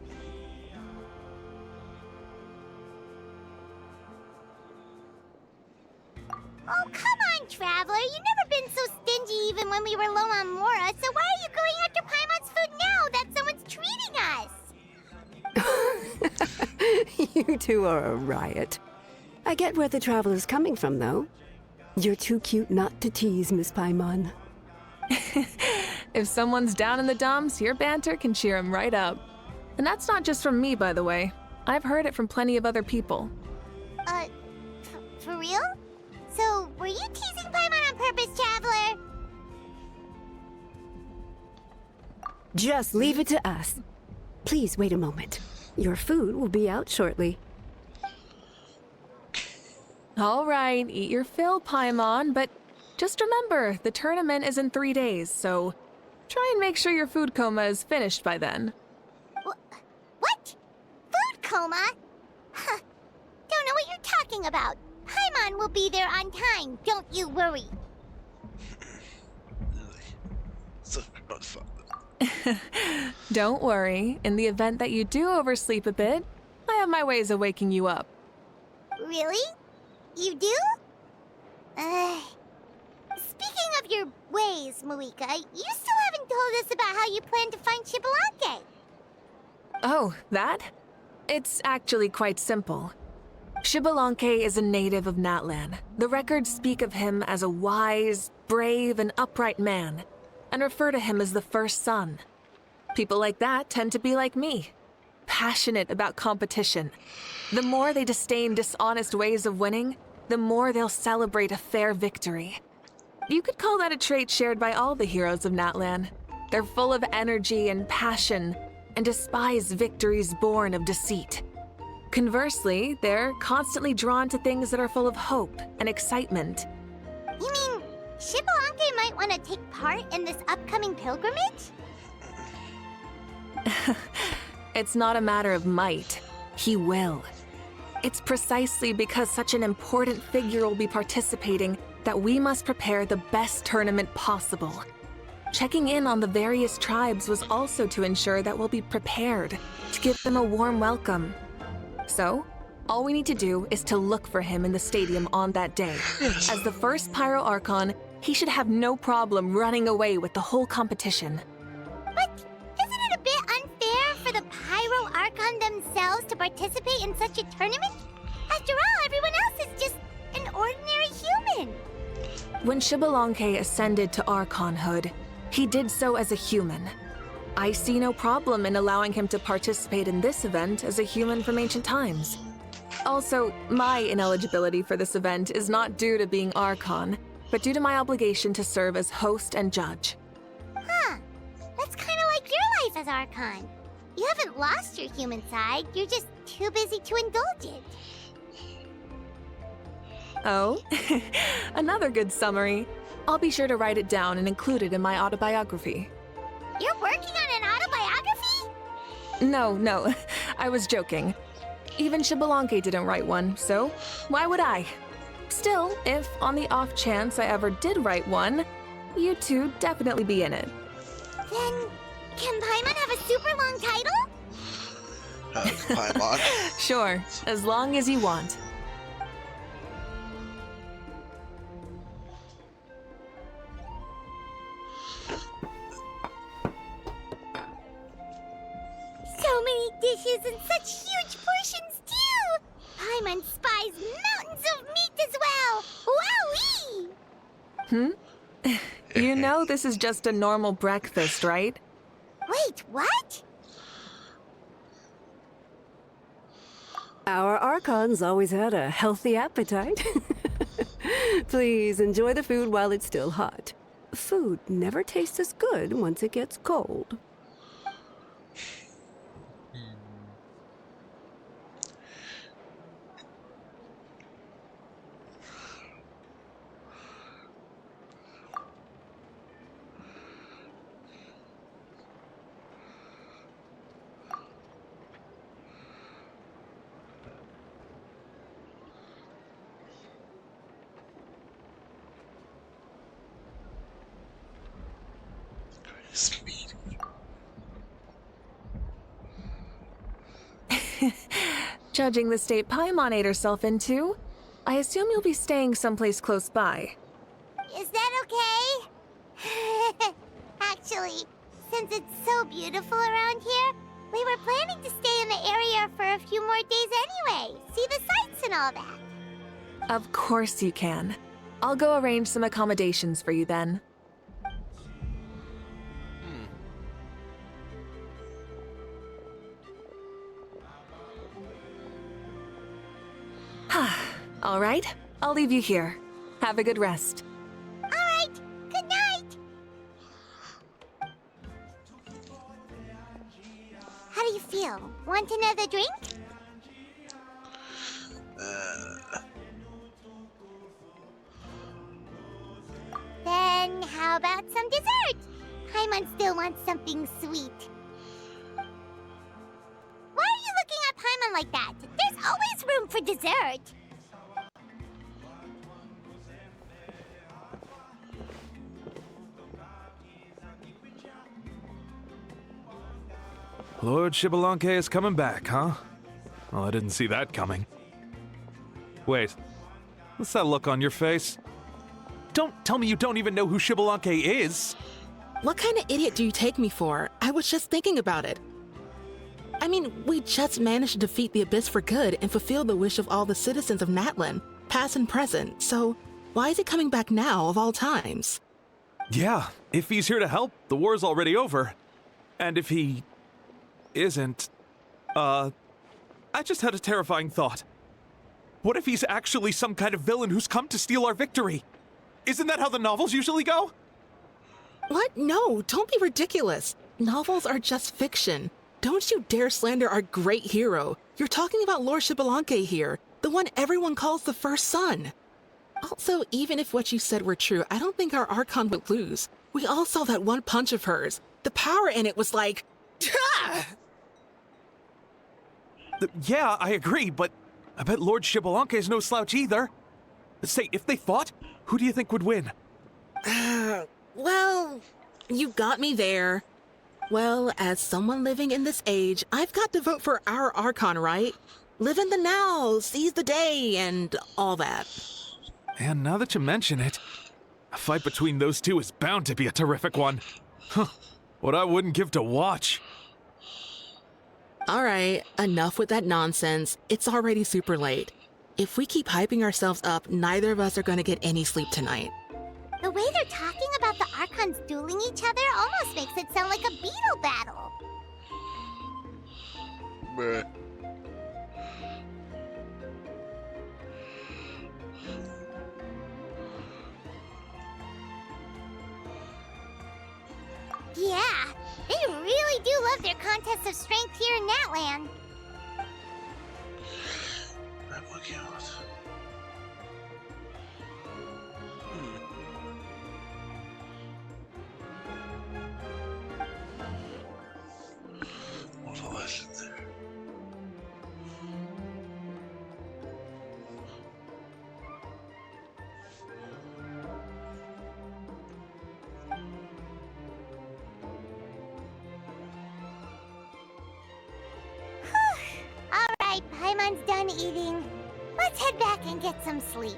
Oh, come on, Traveler. You've never been so stingy even when we were low on Mora, so why are you going after Paimon's food now that someone's treating us? You two are a riot. I get where the Traveler's coming from, though. You're too cute not to tease, Miss Paimon. If someone's down in the dumps, your banter can cheer him right up. And that's not just from me, by the way. I've heard it from plenty of other people. For real? So, were you teasing Paimon on purpose, Traveler? Just leave it to us. Please wait a moment. Your food will be out shortly. All right, eat your fill, Paimon, but just remember, the tournament is in 3 days, so try and make sure your food coma is finished by then. What? Food coma? Huh. Don't know what you're talking about. Paimon will be there on time, don't you worry. So much fun. Don't worry, in the event that you do oversleep a bit, I have my ways of waking you up. Really? You do? Speaking of your ways, Mavuika, you still haven't told us about how you plan to find Xbalanque. Oh, that? It's actually quite simple. Xbalanque is a native of Natlan. The records speak of him as a wise, brave, and upright man, and refer to him as the first son. People like that tend to be like me, passionate about competition. The more they disdain dishonest ways of winning, the more they'll celebrate a fair victory. You could call that a trait shared by all the heroes of Natlan. They're full of energy and passion, and despise victories born of deceit. Conversely, they're constantly drawn to things that are full of hope and excitement. You mean Xbalanque might want to take part in this upcoming pilgrimage? It's not a matter of might. He will. It's precisely because such an important figure will be participating that we must prepare the best tournament possible. Checking in on the various tribes was also to ensure that we'll be prepared to give them a warm welcome. So, All we need to do is to look for him in the stadium on that day. As the first Pyro Archon, he should have no problem running away with the whole competition. But isn't it a bit unfair for the Pyro Archon themselves to participate in such a tournament? After all, everyone else is just an ordinary human. When Xbalanque ascended to Archonhood, he did so as a human. I see no problem in allowing him to participate in this event as a human from ancient times. Also, my ineligibility for this event is not due to being Archon, but due to my obligation to serve as host and judge. Huh. That's kind of like your life as Archon. You haven't lost your human side, you're just too busy to indulge it. Oh, another good summary. I'll be sure to write it down and include it in my autobiography. You're working on an autobiography? No, I was joking. Even Xbalanque didn't write one, so why would I? Still, if on the off chance I ever did write one, you two definitely be in it. Then, can Paimon have a super long title? Paimon. Sure, as long as you want. So many dishes and such huge portions, too! Paimon spies mountains of meat as well! Wowee! You know this is just a normal breakfast, right? Wait, what? Our Archons always had a healthy appetite. Please enjoy the food while it's still hot. Food never tastes as good once it gets cold. Speed. Judging the state Paimon ate herself into, I assume you'll be staying someplace close by. Is that okay? Actually, since it's so beautiful around here, we were planning to stay in the area for a few more days anyway. See the sights and all that. Of course you can. I'll go arrange some accommodations for you then. All right, I'll leave you here. Have a good rest. All right, good night. How do you feel? Want another drink? Then how about some dessert? Paimon still wants something sweet. Why are you looking at Paimon like that? There's always room for dessert. Lord Xbalanque is coming back, huh? Well, I didn't see that coming. Wait, what's that look on your face? Don't tell me you don't even know who Xbalanque is! What kind of idiot do you take me for? I was just thinking about it. I mean, we just managed to defeat the Abyss for good and fulfill the wish of all the citizens of Natlan, past and present, so why is he coming back now of all times? Yeah, if he's here to help, the war's already over. And if he isn't, I just had a terrifying thought. What if he's actually some kind of villain who's come to steal our victory? Isn't that how the novels usually go? What? No, don't be ridiculous. Novels are just fiction. Don't you dare slander our great hero. You're talking about Lord Xbalanque here, the one everyone calls the first son. Also, even if what you said were true, I don't think our Archon would lose. We all saw that one punch of hers. The power in it was like... Yeah, I agree, but I bet Lord Xbalanque is no slouch either. Say, if they fought, who do you think would win? Well, you got me there. Well, as someone living in this age, I've got to vote for our Archon, right? Live in the now, seize the day, and all that. And now that you mention it, a fight between those two is bound to be a terrific one. Huh. What I wouldn't give to watch. All right, enough with that nonsense. It's already super late. If we keep hyping ourselves up, neither of us are going to get any sleep tonight. The way they're talking about the Archons dueling each other almost makes it sound like a beetle battle. Bruh. Yeah, they really do love their contests of strength here in Natland. Mavuika. What a lesson there. Alright, Paimon's done eating. Let's head back and get some sleep.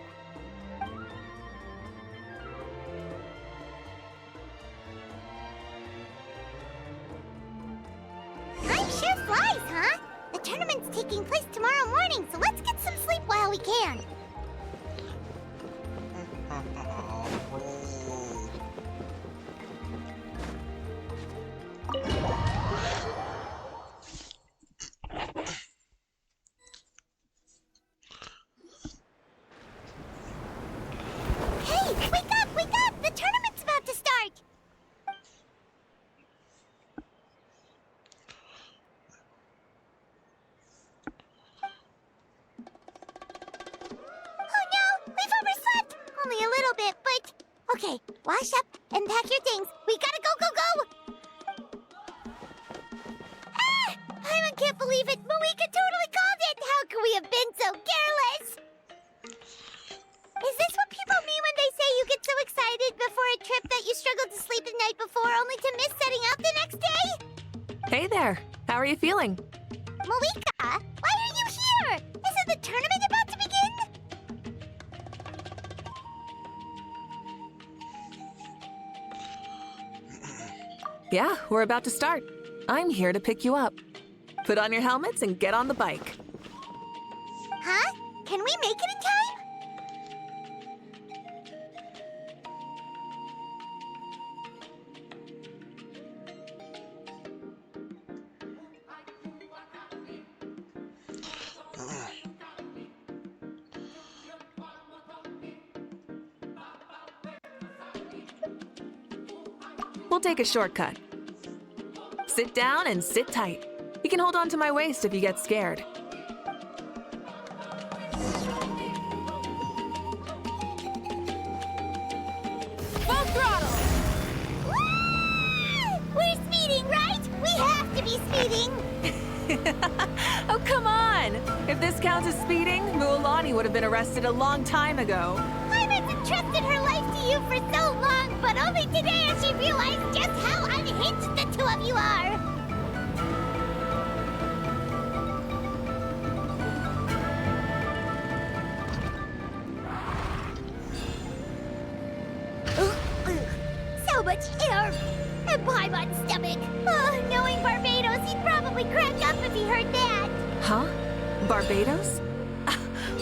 Time sure flies, huh? The tournament's taking place tomorrow morning, so let's get some sleep while we can. Hey, wake up, wake up! The tournament's about to start! Oh no, we've overslept! Only a little bit, but... Okay, wash up and pack your things. We gotta go, go, go! Ah! Paimon can't believe it! Mavuika totally called it! How could we have been so careless? Is this what people mean when they say you get so excited before a trip that you struggled to sleep the night before only to miss setting out the next day? Hey there. How are you feeling? Mavuika, why are you here? Isn't the tournament about to begin? Yeah, we're about to start. I'm here to pick you up. Put on your helmets and get on the bike. Huh? Can we make it in time? We'll take a shortcut. Sit down and sit tight. You can hold on to my waist if you get scared. Full throttle! We're speeding, right? We have to be speeding! Oh, come on! If this counts as speeding, Mualani would have been arrested a long time ago. Paimon's entrusted her life to you for so long, but only today has she realized just how unhinged the two of you are! So much air! And Paimon's stomach! Oh, knowing Barbados, he'd probably crack up if he heard that! Huh? Barbados?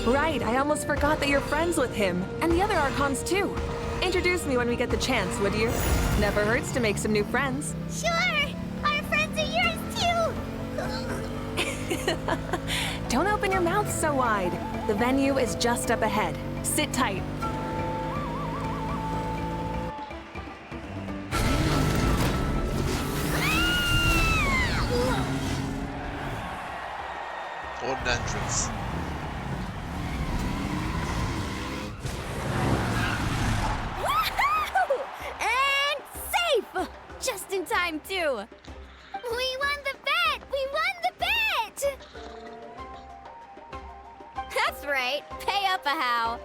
Right, I almost forgot that you're friends with him, and the other Archons too. Introduce me when we get the chance, would you? Never hurts to make some new friends. Sure! Our friends are yours too! Don't open your mouth so wide. The venue is just up ahead. Sit tight. What an entrance. Woohoo! And safe! Just in time, too. We won the bet! We won the bet! That's right. Pay up a how.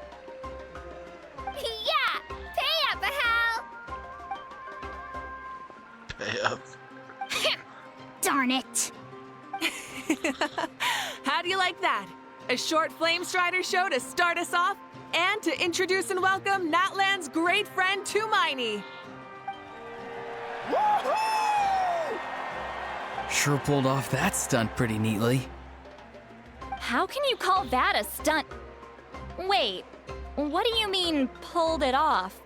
Yeah! Pay up a how! Pay up. Darn it! How How do you like that? A short Flame Strider show to start us off, and to introduce and welcome Natlan's great friend Tumaini. Sure pulled off that stunt pretty neatly. How can you call that a stunt? Wait, what do you mean, pulled it off?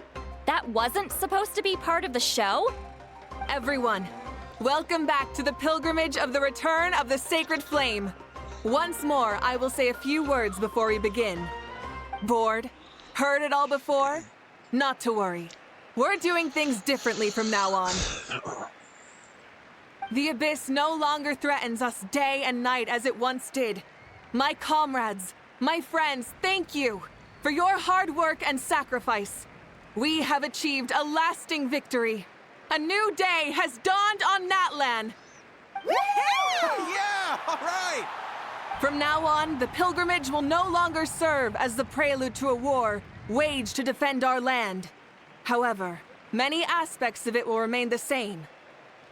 That wasn't supposed to be part of the show? Everyone, welcome back to the pilgrimage of the return of the sacred flame. Once more, I will say a few words before we begin. Bored? Heard it all before? Not to worry. We're doing things differently from now on. The abyss no longer threatens us day and night as it once did. My comrades, my friends, thank you for your hard work and sacrifice. We have achieved a lasting victory. A new day has dawned on Natlan. Yeah, all right! From now on, the pilgrimage will no longer serve as the prelude to a war waged to defend our land. However, many aspects of it will remain the same.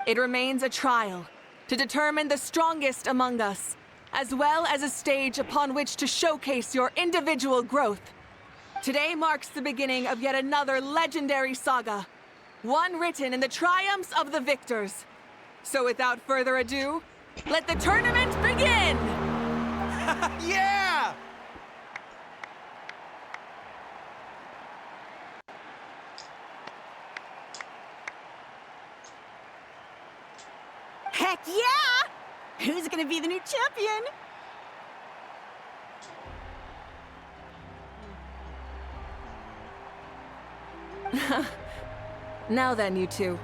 It remains a trial to determine the strongest among us, as well as a stage upon which to showcase your individual growth. Today marks the beginning of yet another legendary saga, one written in the triumphs of the victors. So without further ado, let the tournament begin! Yeah! Heck yeah! Who's gonna be the new champion? Now then, you two.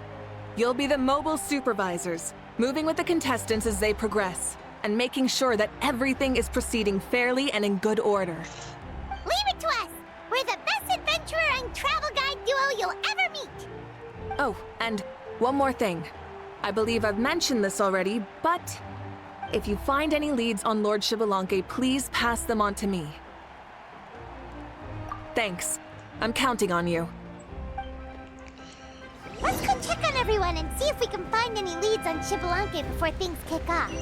You'll be the mobile supervisors, moving with the contestants as they progress, and making sure that everything is proceeding fairly and in good order. Leave it to us! We're the best adventurer and travel guide duo you'll ever meet! Oh, and one more thing. I believe I've mentioned this already, but if you find any leads on Lord Xbalanque, please pass them on to me. Thanks. I'm counting on you. Let's go check on everyone and see if we can find any leads on Xbalanque before things kick off.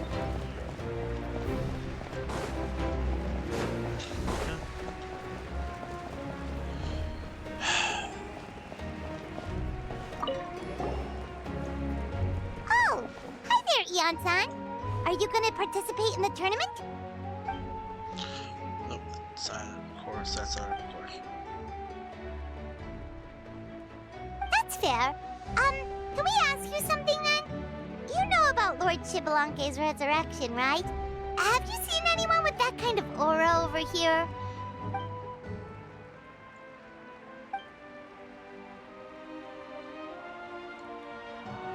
Oh! Hi there, Eon-san! Are you gonna participate in the tournament? Nope, of course, that's out of the question. That's fair. Can we ask you something then? You know about Lord Xbalanque's resurrection, right? Have you seen anyone with that kind of aura over here?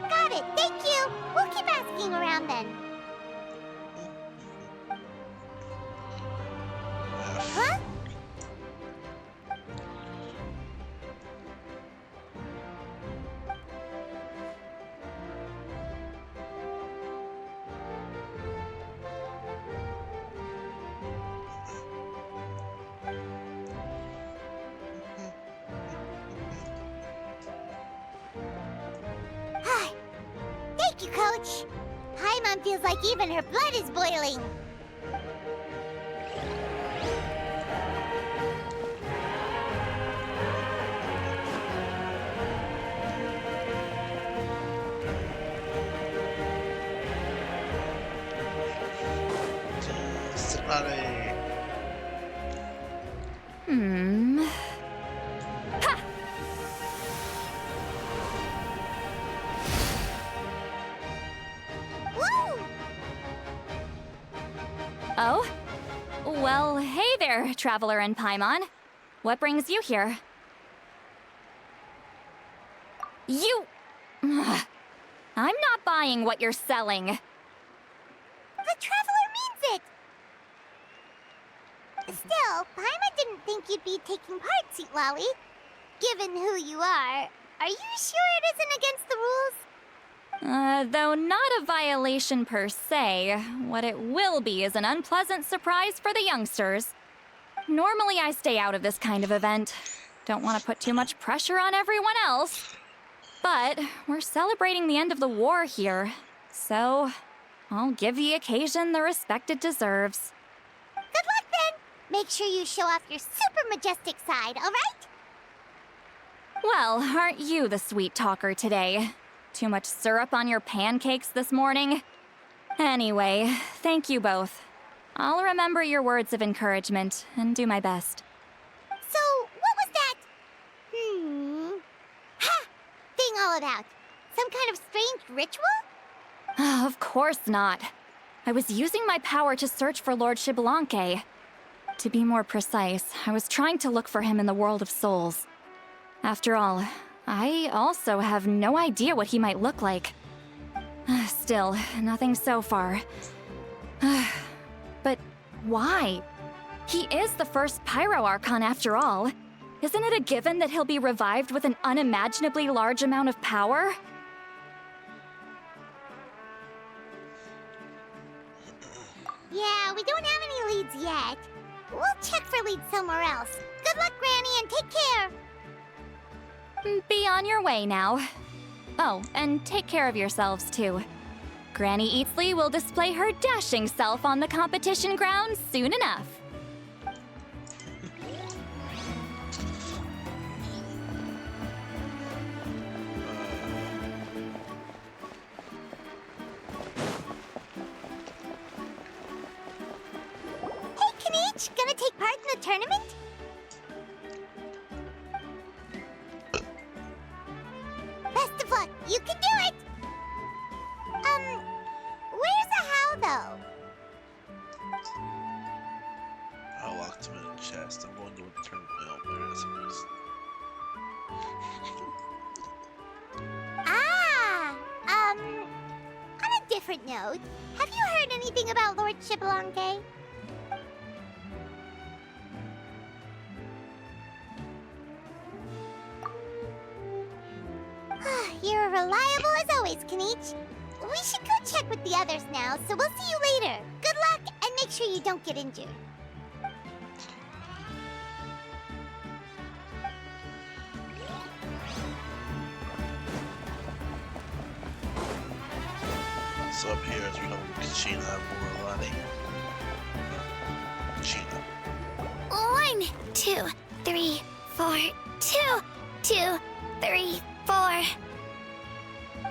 Got it, thank you! We'll keep asking around then. Huh? Thank you, Coach. Paimon feels like even her blood is boiling. Ha! Woo! Oh? Well, hey there, Traveler and Paimon. What brings you here? You... Ugh. I'm not buying what you're selling. The Traveler means it! Still, Paimon didn't think you'd be taking part, Sweet Lolly. Given who you are you sure it isn't against the rules? Though not a violation per se, what it will be is an unpleasant surprise for the youngsters. Normally I stay out of this kind of event. Don't want to put too much pressure on everyone else. But we're celebrating the end of the war here, so I'll give the occasion the respect it deserves. Make sure you show off your super majestic side, alright? Well, aren't you the sweet talker today? Too much syrup on your pancakes this morning? Anyway, thank you both. I'll remember your words of encouragement and do my best. So, what was that? Ha! Thing all about? Some kind of strange ritual? Of course not. I was using my power to search for Lord Xbalanque. To be more precise, I was trying to look for him in the world of souls. After all, I also have no idea what he might look like. Still, nothing so far. But why? He is the first Pyro Archon after all. Isn't it a given that he'll be revived with an unimaginably large amount of power? Yeah, we don't have any leads yet. We'll check for leads somewhere else. Good luck, Granny, and take care! Be on your way now. Oh, and take care of yourselves too. Granny Eatsley will display her dashing self on the competition grounds soon enough. Hey, Kanich, gonna take part in the tournament? Best of luck, you can do it! Where's the how, though? I locked him in a chest. I'm going to return mail where I suppose. On a different note, have you heard anything about Lord Xbalanque? You're reliable as always, Kanich. We should go check with the others now, so we'll see you later. Good luck, and make sure you don't get injured. So up here as we go with Kachina, Moralani. Kachina. 1, 2, 3, 4. 2, 2, 3, 4.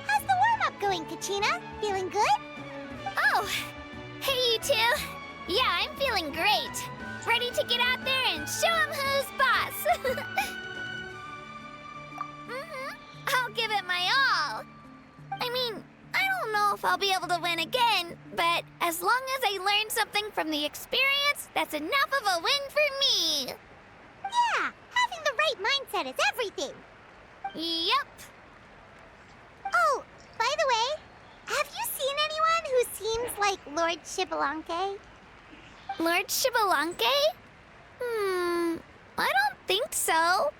How's the warm-up going, Kachina? Feeling good? Oh, hey you two. Yeah, I'm feeling great. Ready to get out there and show 'em who's boss. I'll give it my all. I mean, I don't know if I'll be able to win again, but as long as I learn something from the experience, that's enough of a win for me. Yeah, having the right mindset is everything. Yep. Oh, by the way, have you seen anyone who seems like Lord Xbalanque? Lord Xbalanque? I don't think so.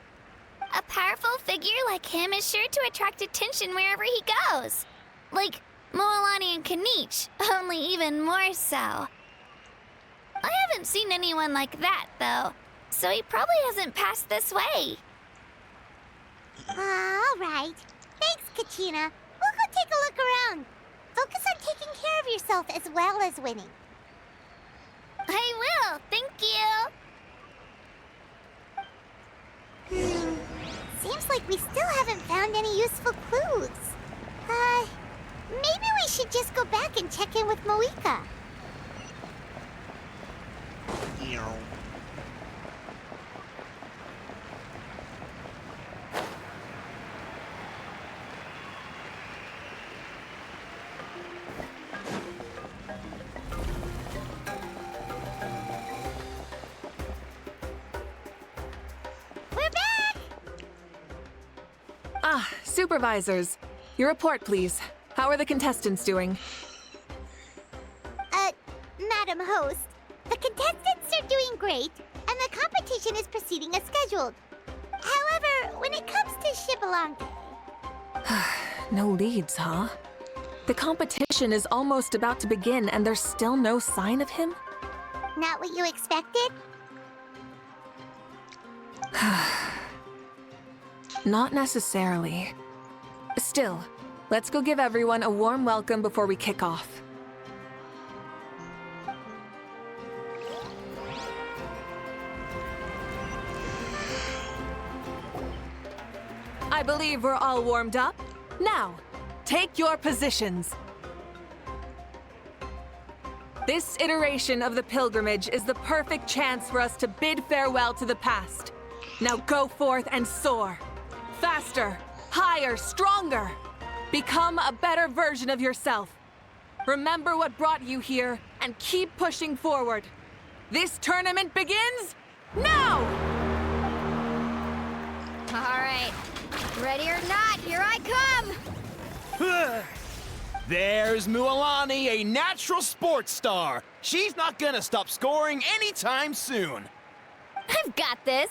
A powerful figure like him is sure to attract attention wherever he goes. Like Moalani and Kanich, only even more so. I haven't seen anyone like that, though, so he probably hasn't passed this way. All right. Thanks, Kachina. We'll go take a look around. Focus on taking care of yourself as well as winning. I will, thank you. Seems like we still haven't found any useful clues. Maybe we should just go back and check in with Mavuika. We're back! Ah, supervisors. Your report, please. How are the contestants doing? Madam Host, the contestants are doing great, and the competition is proceeding as scheduled. However, when it comes to Xbalanque... No leads, huh? The competition is almost about to begin, and there's still no sign of him? Not what you expected? Not necessarily. Still, let's go give everyone a warm welcome before we kick off. I believe we're all warmed up. Now, take your positions. This iteration of the pilgrimage is the perfect chance for us to bid farewell to the past. Now go forth and soar. Faster, higher, stronger. Become a better version of yourself. Remember what brought you here and keep pushing forward. This tournament begins now! All right. Ready or not, here I come! There's Mualani, a natural sports star. She's not gonna stop scoring anytime soon. I've got this.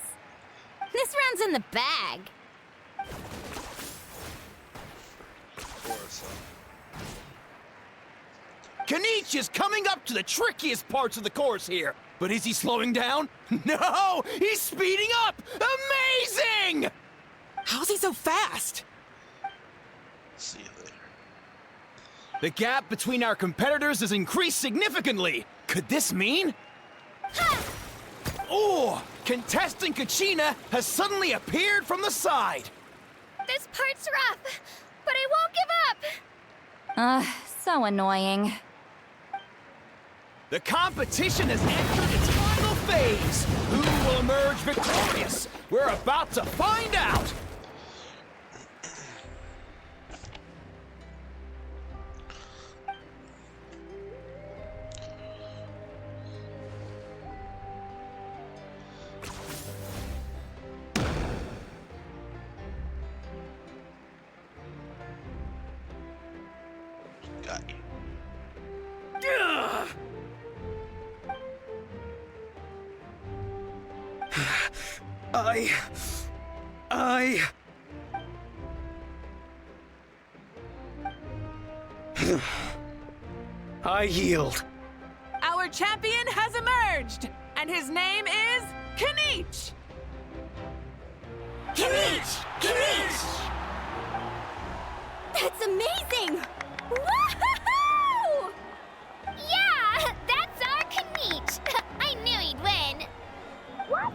This round's in the bag. Kanich is coming up to the trickiest parts of the course here. But is he slowing down? No! He's speeding up! Amazing! How's he so fast? See you later. The gap between our competitors has increased significantly. Could this mean? Oh! Contestant Kachina has suddenly appeared from the side. This part's rough, but I won't give up. So annoying. The competition has entered its final phase. Who will emerge victorious? We're about to find out. Got you. I yield. Our champion has emerged, and his name is Kanich! Kanich! Kanich! That's amazing! Woohoo! Yeah, that's our Kanich. I knew he'd win. What?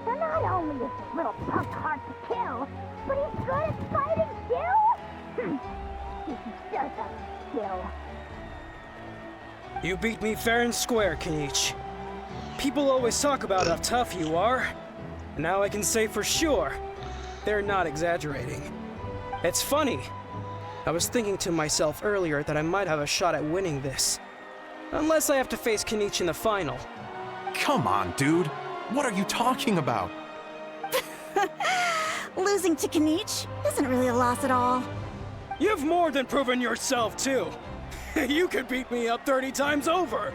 So not only is this little punk hard to kill, but he's good at fighting too? He's just a skill. You beat me fair and square, Kanich. People always talk about how tough you are. And now I can say for sure, they're not exaggerating. It's funny. I was thinking to myself earlier that I might have a shot at winning this. Unless I have to face Kanich in the final. Come on, dude. What are you talking about? Losing to Kanich isn't really a loss at all. You've more than proven yourself, too. You could beat me up 30 times over.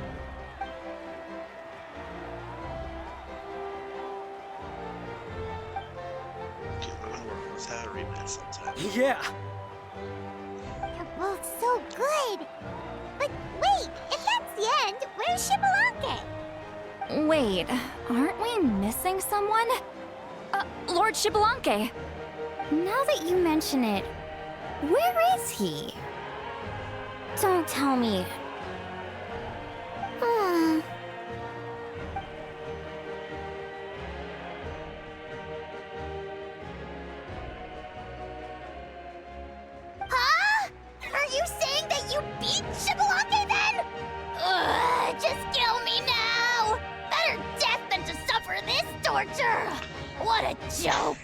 Okay, we're gonna work with that rematch sometime. Yeah. You're both so good. But wait, if that's the end, where's Shibalanke? Wait, aren't we missing someone? Lord Shibalanke. Now that you mention it, where is he? Don't tell me. Huh? Are you saying that you beat Shibalanke then? Ugh, just kill me now! Better death than to suffer this torture! What a joke!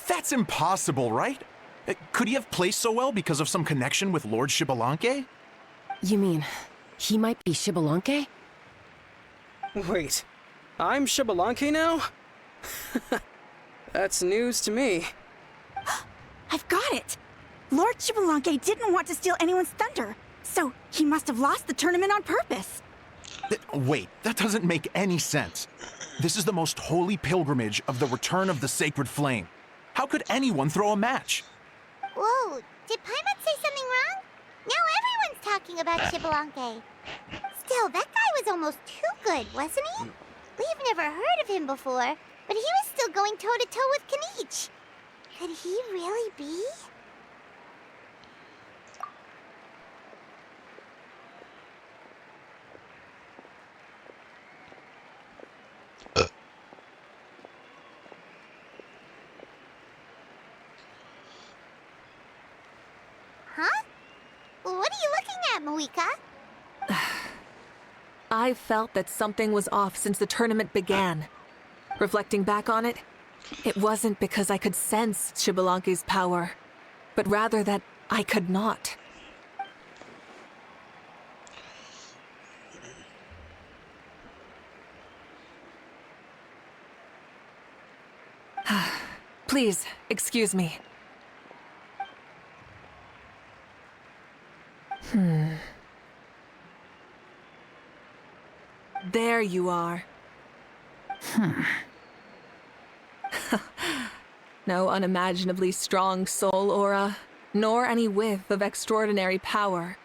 That's impossible, right? Could he have played so well because of some connection with Lord Shibalanke? You mean, he might be Shibalanke? Wait, I'm Shibalanke now? That's news to me. I've got it! Lord Shibalanke didn't want to steal anyone's thunder, so he must have lost the tournament on purpose. Wait, that doesn't make any sense. This is the most holy pilgrimage of the return of the sacred flame. How could anyone throw a match? Whoa, did Paimon say something wrong? Now everyone's talking about Shibalanke. Still, that guy was almost too good, wasn't he? We've never heard of him before, but he was still going toe-to-toe with Kanich. Could he really be? that, Mavuika? I felt that something was off since the tournament began. Reflecting back on it, it wasn't because I could sense Xbalanque's power, but rather that I could not. Please, excuse me. There you are. No unimaginably strong soul aura, nor any whiff of extraordinary power.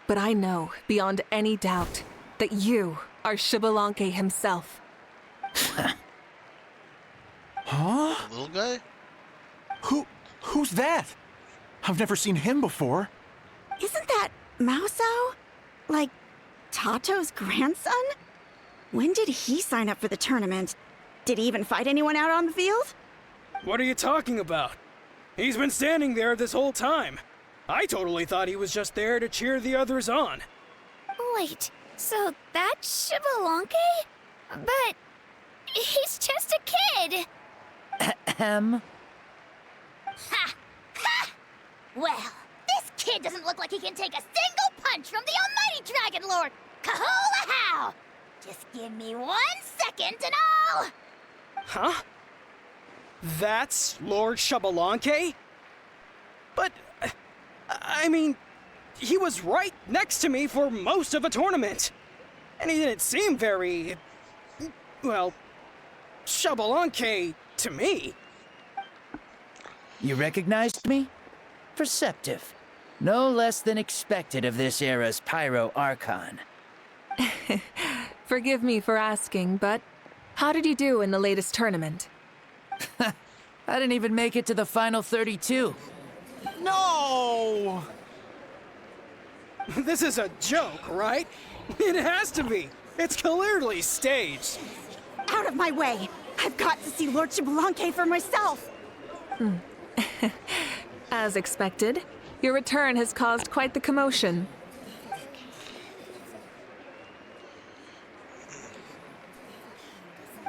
But I know, beyond any doubt, that you are Xbalanque himself. Huh? The little guy? Who's that? I've never seen him before. Isn't that Mauso? Like, Tato's grandson? When did he sign up for the tournament? Did he even fight anyone out on the field? What are you talking about? He's been standing there this whole time. I totally thought he was just there to cheer the others on. Wait, so that's Xbalanque? But he's just a kid. Ha! Ha! Well, this kid doesn't look like he can take a single punch from the almighty Dragon Lord! Kahula how! Just give me 1 second and I'll... Huh? That's Lord Xbalanque? But, I mean, he was right next to me for most of the tournament. And he didn't seem very, well, Xbalanque to me. You recognized me? Perceptive. No less than expected of this era's Pyro Archon. Forgive me for asking, but how did you do in the latest tournament? I didn't even make it to the final 32. No! This is a joke, right? It has to be. It's clearly staged. Out of my way! I've got to see Lord Xbalanque for myself! As expected, your return has caused quite the commotion.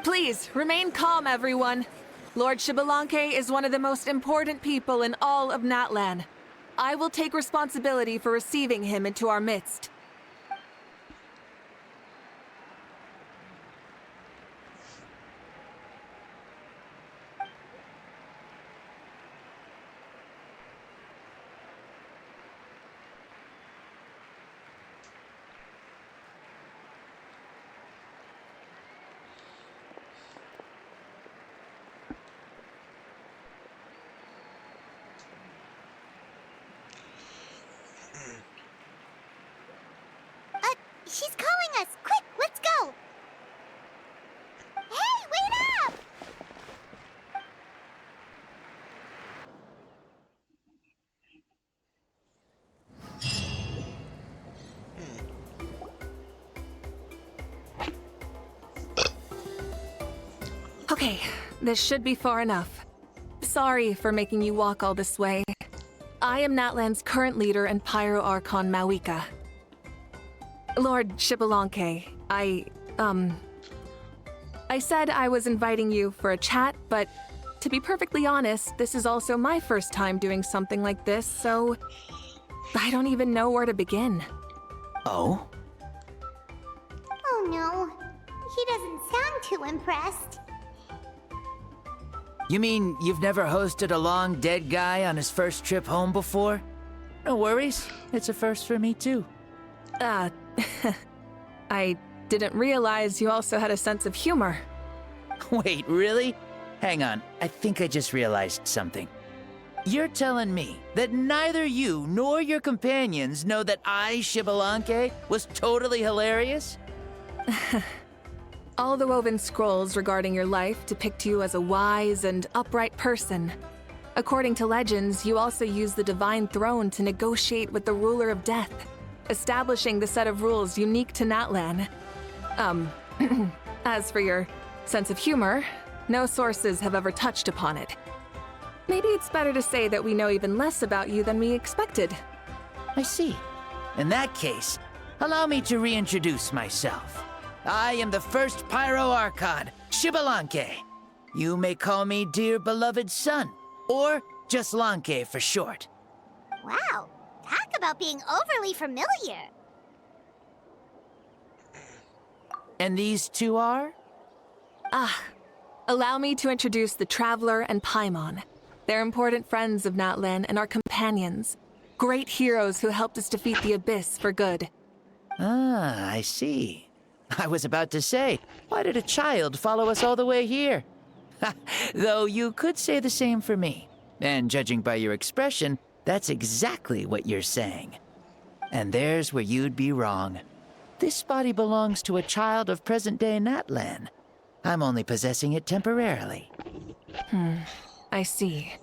Please, remain calm, everyone. Lord Xbalanque is one of the most important people in all of Natlan. I will take responsibility for receiving him into our midst. She's calling us! Quick, let's go! Hey, wait up! Okay, this should be far enough. Sorry for making you walk all this way. I am Natlan's current leader and Pyro Archon Mavuika. Lord Xbalanque, I said I was inviting you for a chat, but to be perfectly honest, this is also my first time doing something like this, so I don't even know where to begin. Oh? Oh no, he doesn't sound too impressed. You mean you've never hosted a long dead guy on his first trip home before? No worries, it's a first for me too. I didn't realize you also had a sense of humor. Wait, really? Hang on, I think I just realized something. You're telling me that neither you nor your companions know that I, Xbalanque, was totally hilarious? All the woven scrolls regarding your life depict you as a wise and upright person. According to legends, you also use the Divine Throne to negotiate with the Ruler of Death, establishing the set of rules unique to Natlan. As for your sense of humor, no sources have ever touched upon it. Maybe it's better to say that we know even less about you than we expected. I see. In that case, allow me to reintroduce myself. I am the first Pyro Archon, Xbalanque. You may call me dear beloved son, or just Lanque for short. Wow, talk about being overly familiar. And these two are? Allow me to introduce the Traveler and Paimon. They're important friends of Natlan and our companions. Great heroes who helped us defeat the Abyss for good. Ah, I see. I was about to say, why did a child follow us all the way here? Though you could say the same for me. And judging by your expression, that's exactly what you're saying. And there's where you'd be wrong. This body belongs to a child of present-day Natlan. I'm only possessing it temporarily. I see.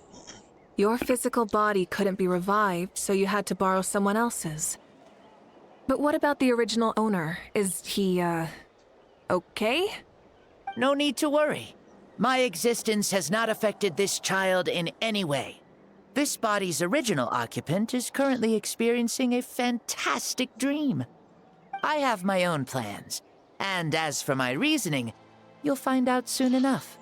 Your physical body couldn't be revived, so you had to borrow someone else's. But what about the original owner? Is he, okay? No need to worry. My existence has not affected this child in any way. This body's original occupant is currently experiencing a fantastic dream. I have my own plans, and as for my reasoning, you'll find out soon enough.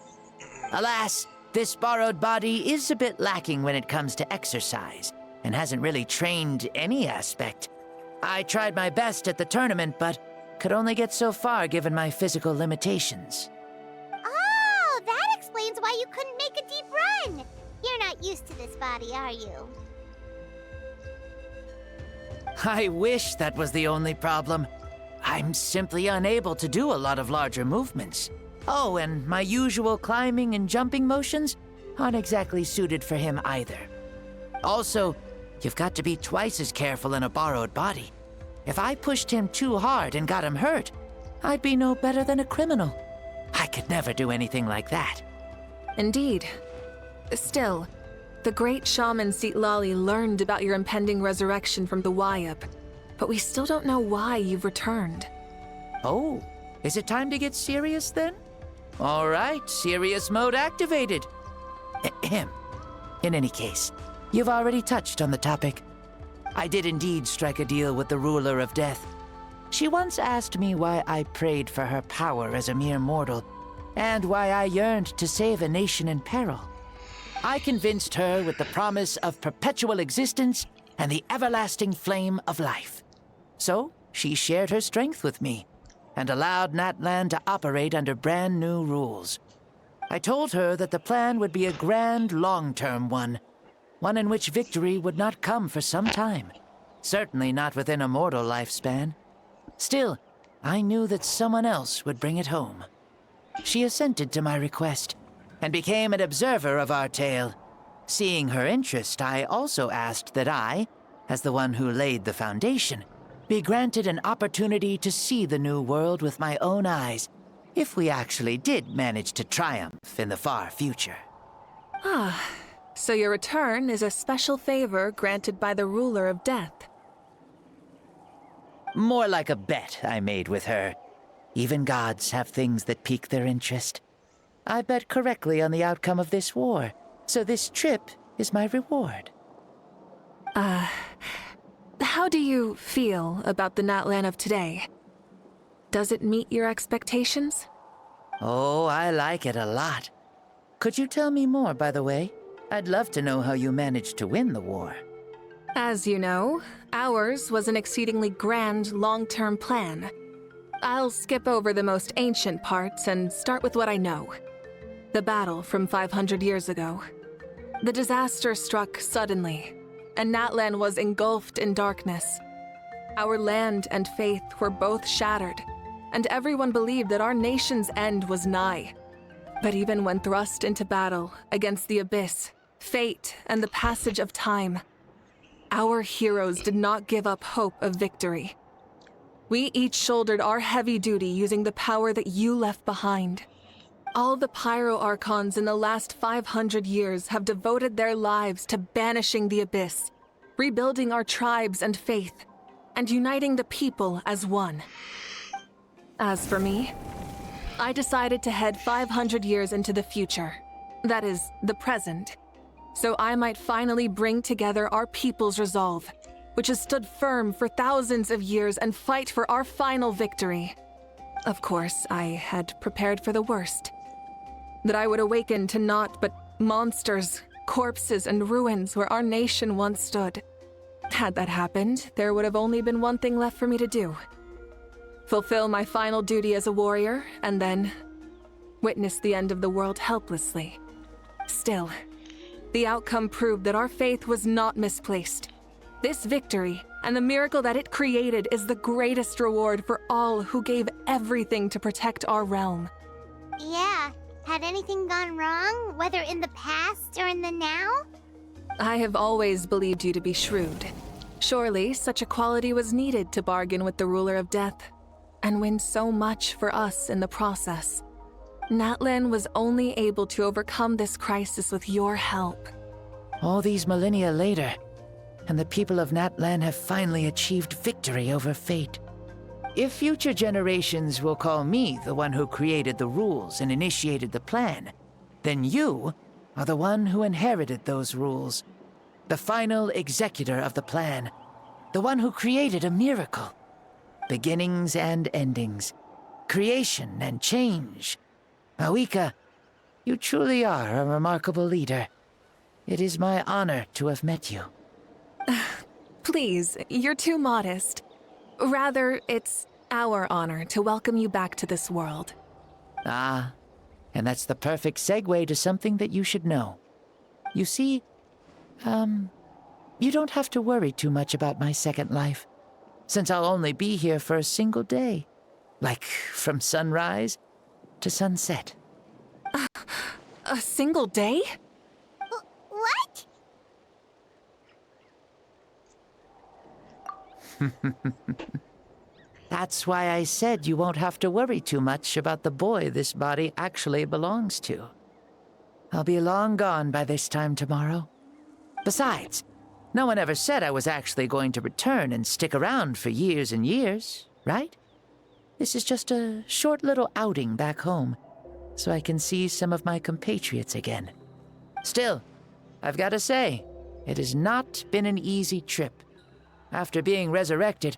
Alas, this borrowed body is a bit lacking when it comes to exercise, and hasn't really trained any aspect. I tried my best at the tournament, but could only get so far given my physical limitations. Oh, that explains why you couldn't make a deep run. You're not used to this body, are you? I wish that was the only problem. I'm simply unable to do a lot of larger movements. Oh, and my usual climbing and jumping motions aren't exactly suited for him either. Also, you've got to be twice as careful in a borrowed body. If I pushed him too hard and got him hurt, I'd be no better than a criminal. I could never do anything like that. Indeed. Still, the great shaman Seatlali learned about your impending resurrection from the Wayup, but we still don't know why you've returned. Oh, is it time to get serious then? All right, serious mode activated. Ahem. In any case, you've already touched on the topic. I did indeed strike a deal with the ruler of death. She once asked me why I prayed for her power as a mere mortal, and why I yearned to save a nation in peril. I convinced her with the promise of perpetual existence and the everlasting flame of life. So, she shared her strength with me, and allowed Natlan to operate under brand new rules. I told her that the plan would be a grand, long-term one in which victory would not come for some time. Certainly not within a mortal lifespan. Still, I knew that someone else would bring it home. She assented to my request, and became an observer of our tale. Seeing her interest, I also asked that I, as the one who laid the foundation, be granted an opportunity to see the new world with my own eyes, if we actually did manage to triumph in the far future. So your return is a special favor granted by the ruler of death. More like a bet I made with her. Even gods have things that pique their interest. I bet correctly on the outcome of this war, so this trip is my reward. How do you feel about the Natlan of today? Does it meet your expectations? Oh, I like it a lot. Could you tell me more, by the way? I'd love to know how you managed to win the war. As you know, ours was an exceedingly grand, long-term plan. I'll skip over the most ancient parts and start with what I know. The battle from 500 years ago. The disaster struck suddenly, and Natlan was engulfed in darkness. Our land and faith were both shattered, and everyone believed that our nation's end was nigh. But even when thrust into battle against the Abyss, fate, and the passage of time, our heroes did not give up hope of victory. We each shouldered our heavy duty using the power that you left behind. All the Pyro Archons in the last 500 years have devoted their lives to banishing the Abyss, rebuilding our tribes and faith, and uniting the people as one. As for me, I decided to head 500 years into the future, that is, the present, so I might finally bring together our people's resolve which has stood firm for thousands of years and fight for our final victory. Of course, I had prepared for the worst. That I would awaken to naught but monsters, corpses, and ruins where our nation once stood. Had that happened, there would have only been one thing left for me to do. Fulfill my final duty as a warrior, and then witness the end of the world helplessly. Still, the outcome proved that our faith was not misplaced. This victory, and the miracle that it created, is the greatest reward for all who gave everything to protect our realm. Yeah. Had anything gone wrong, whether in the past or in the now? I have always believed you to be shrewd. Surely, such a quality was needed to bargain with the ruler of death, and win so much for us in the process. Natlan was only able to overcome this crisis with your help. All these millennia later, and the people of Natlan have finally achieved victory over fate. If future generations will call me the one who created the rules and initiated the plan, then you are the one who inherited those rules. The final executor of the plan. The one who created a miracle. Beginnings and endings. Creation and change. Mavuika, you truly are a remarkable leader. It is my honor to have met you. Please, you're too modest. Rather, it's our honor to welcome you back to this world. Ah, and that's the perfect segue to something that you should know. You see, you don't have to worry too much about my second life, since I'll only be here for a single day. Like, from sunrise to sunset. A single day? What? That's why I said you won't have to worry too much about the boy this body actually belongs to. I'll be long gone by this time tomorrow. Besides, no one ever said I was actually going to return and stick around for years and years, right? This is just a short little outing back home, so I can see some of my compatriots again. Still, I've got to say, it has not been an easy trip. After being resurrected,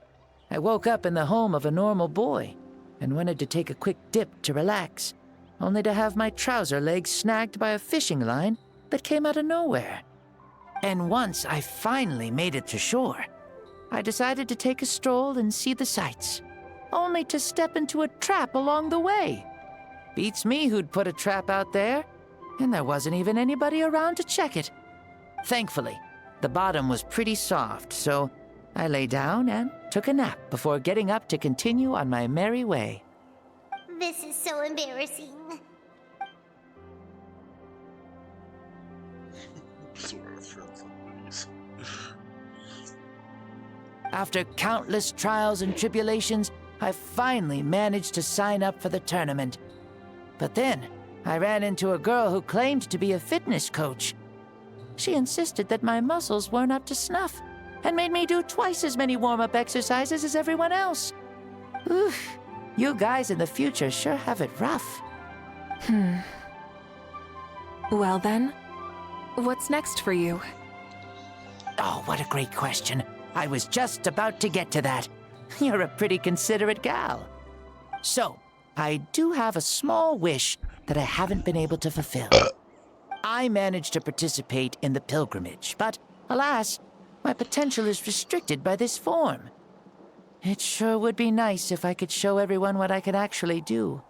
I woke up in the home of a normal boy and wanted to take a quick dip to relax, only to have my trouser legs snagged by a fishing line that came out of nowhere. And once I finally made it to shore, I decided to take a stroll and see the sights, only to step into a trap along the way. Beats me who'd put a trap out there, and there wasn't even anybody around to check it. Thankfully, the bottom was pretty soft, so I lay down and took a nap before getting up to continue on my merry way. This is so embarrassing. After countless trials and tribulations, I finally managed to sign up for the tournament. But then, I ran into a girl who claimed to be a fitness coach. She insisted that my muscles weren't up to snuff, and made me do twice as many warm-up exercises as everyone else. Oof, you guys in the future sure have it rough. Well then, what's next for you? Oh, what a great question. I was just about to get to that. You're a pretty considerate gal. So, I do have a small wish that I haven't been able to fulfill. I managed to participate in the pilgrimage, but alas, my potential is restricted by this form. It sure would be nice if I could show everyone what I can actually do.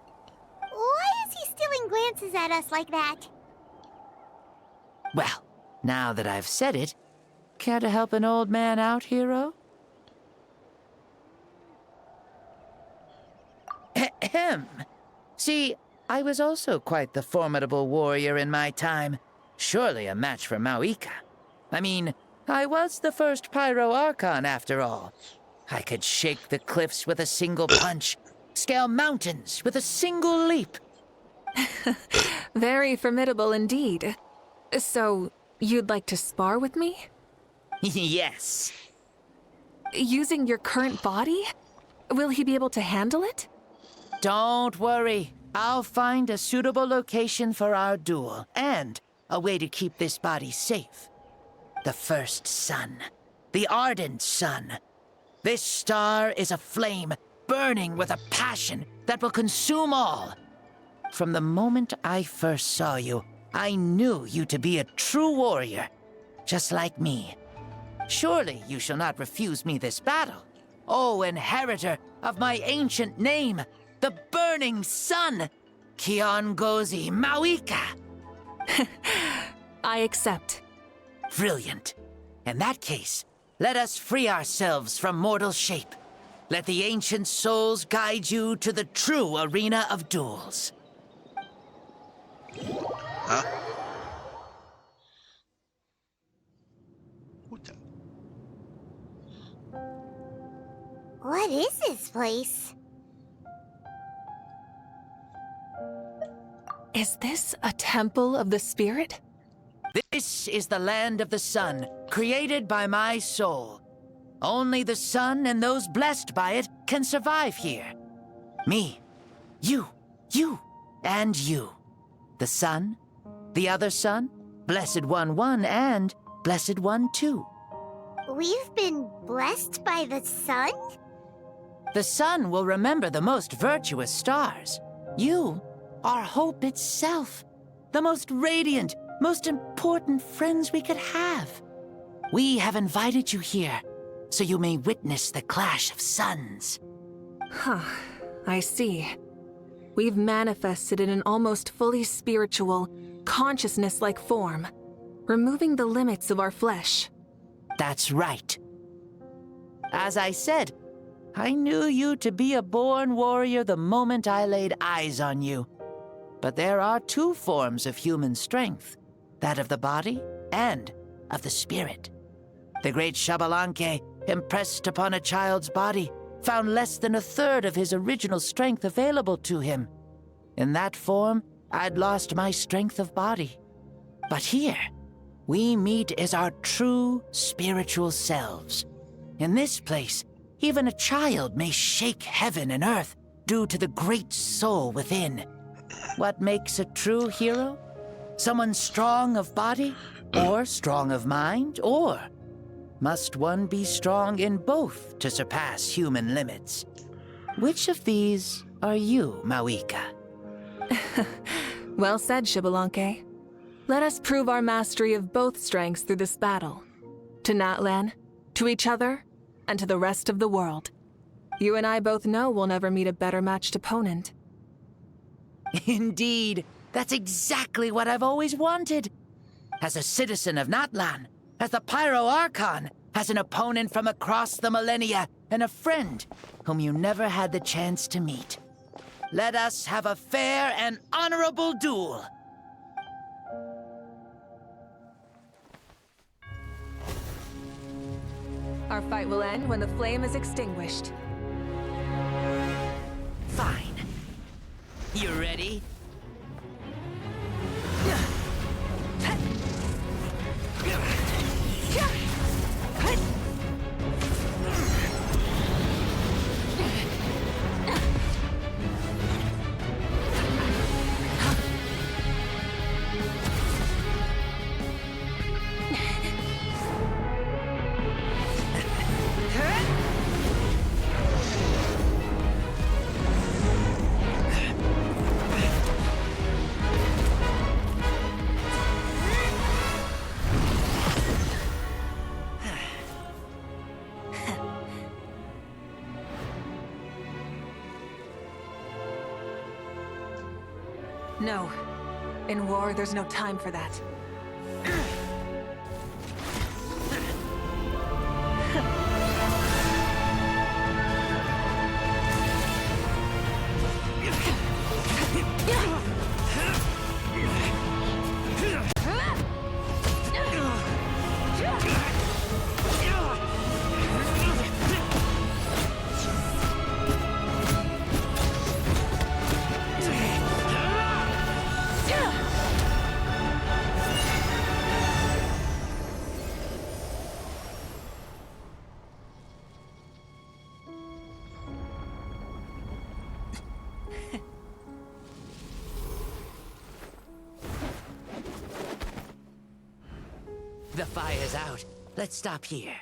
Why is he stealing glances at us like that? Well, now that I've said it, care to help an old man out, hero? Ahem. See, I was also quite the formidable warrior in my time. Surely a match for Mavuika. I mean, I was the first Pyro Archon after all. I could shake the cliffs with a single punch, scale mountains with a single leap. Very formidable indeed. So, you'd like to spar with me? Yes. Using your current body? Will he be able to handle it? Don't worry. I'll find a suitable location for our duel, and a way to keep this body safe. The first sun. the ardent sun. This star is a flame burning with a passion that will consume all. From the moment I first saw you, I knew you to be a true warrior, just like me. Surely you shall not refuse me this battle, O inheritor of my ancient name, the Burning Sun, Kiongozi Mavuika. I accept. Brilliant. In that case, let us free ourselves from mortal shape. Let the ancient souls guide you to the true arena of duels. Huh? What is this place? Is this a temple of the spirit? This is the land of the sun, created by my soul. Only the sun and those blessed by it can survive here. Me, you, and you. The sun, the other sun, Blessed One 1, and Blessed One 2. We've been blessed by the sun? The sun will remember the most virtuous stars. You are hope itself, the most radiant, most important friends we could have. We have invited you here, so you may witness the clash of suns. Huh, I see. We've manifested in an almost fully spiritual, consciousness-like form, removing the limits of our flesh. That's right. As I said, I knew you to be a born warrior the moment I laid eyes on you. But there are two forms of human strength, that of the body and of the spirit. The great Xbalanque, impressed upon a child's body, found less than a third of his original strength available to him. In that form, I'd lost my strength of body. But here, we meet as our true spiritual selves. In this place, even a child may shake heaven and earth due to the great soul within. What makes a true hero? Someone strong of body, or strong of mind, or must one be strong in both to surpass human limits? Which of these are you, Mavuika? Well said, Xbalanque. Let us prove our mastery of both strengths through this battle. To Natlan, to each other, and to the rest of the world. You and I both know we'll never meet a better matched opponent. Indeed, that's exactly what I've always wanted. As a citizen of Natlan, as the Pyro Archon, as an opponent from across the millennia, and a friend whom you never had the chance to meet. Let us have a fair and honorable duel. Our fight will end when the flame is extinguished. Fine. You ready? No. In war, there's no time for that. The fire's out. Let's stop here.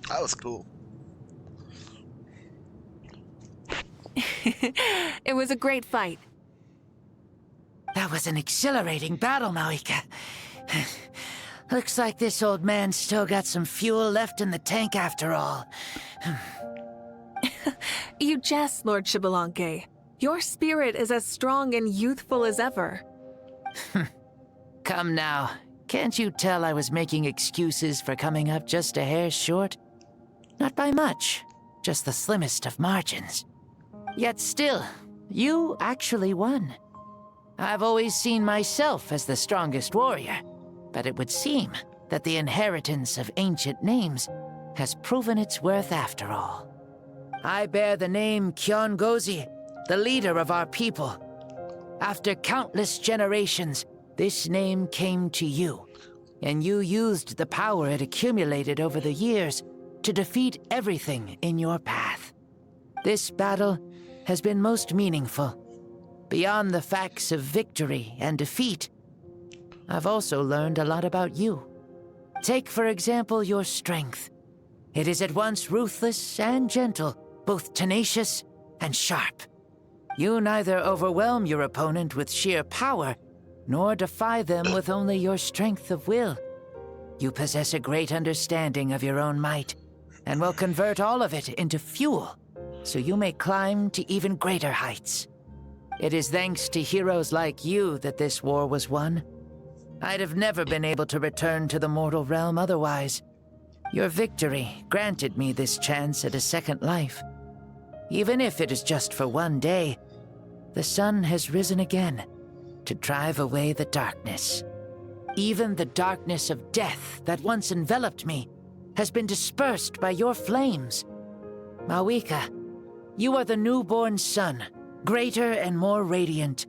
That was cool. It was a great fight. That was an exhilarating battle, Mavuika. Looks like this old man's still got some fuel left in the tank after all. You jest, Lord Xbalanque. Your spirit is as strong and youthful as ever. Come now. Can't you tell I was making excuses for coming up just a hair short? Not by much, just the slimmest of margins. Yet still, you actually won. I've always seen myself as the strongest warrior, but it would seem that the inheritance of ancient names has proven its worth after all. I bear the name Kiongozi, the leader of our people. After countless generations, this name came to you, and you used the power it accumulated over the years to defeat everything in your path. This battle has been most meaningful. Beyond the facts of victory and defeat, I've also learned a lot about you. Take, for example, your strength. It is at once ruthless and gentle, both tenacious and sharp. You neither overwhelm your opponent with sheer power, nor defy them with only your strength of will. You possess a great understanding of your own might, and will convert all of it into fuel, so you may climb to even greater heights. It is thanks to heroes like you that this war was won. I'd have never been able to return to the mortal realm otherwise. Your victory granted me this chance at a second life. Even if it is just for one day, the sun has risen again to drive away the darkness. Even the darkness of death that once enveloped me has been dispersed by your flames. Mavuika, you are the newborn sun, greater and more radiant.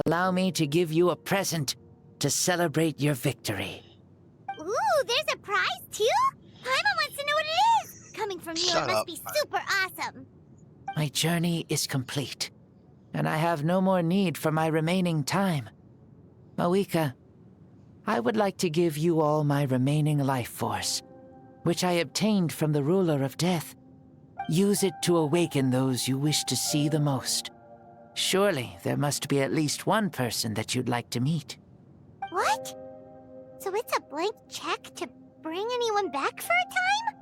Allow me to give you a present to celebrate your victory. Ooh, there's a prize too? Paimon wants to know what it is! Coming from you, it must be super awesome. My journey is complete, and I have no more need for my remaining time. Mavuika, I would like to give you all my remaining life force, which I obtained from the ruler of death. Use it to awaken those you wish to see the most. Surely there must be at least one person that you'd like to meet. What? So it's a blank check to bring anyone back for a time?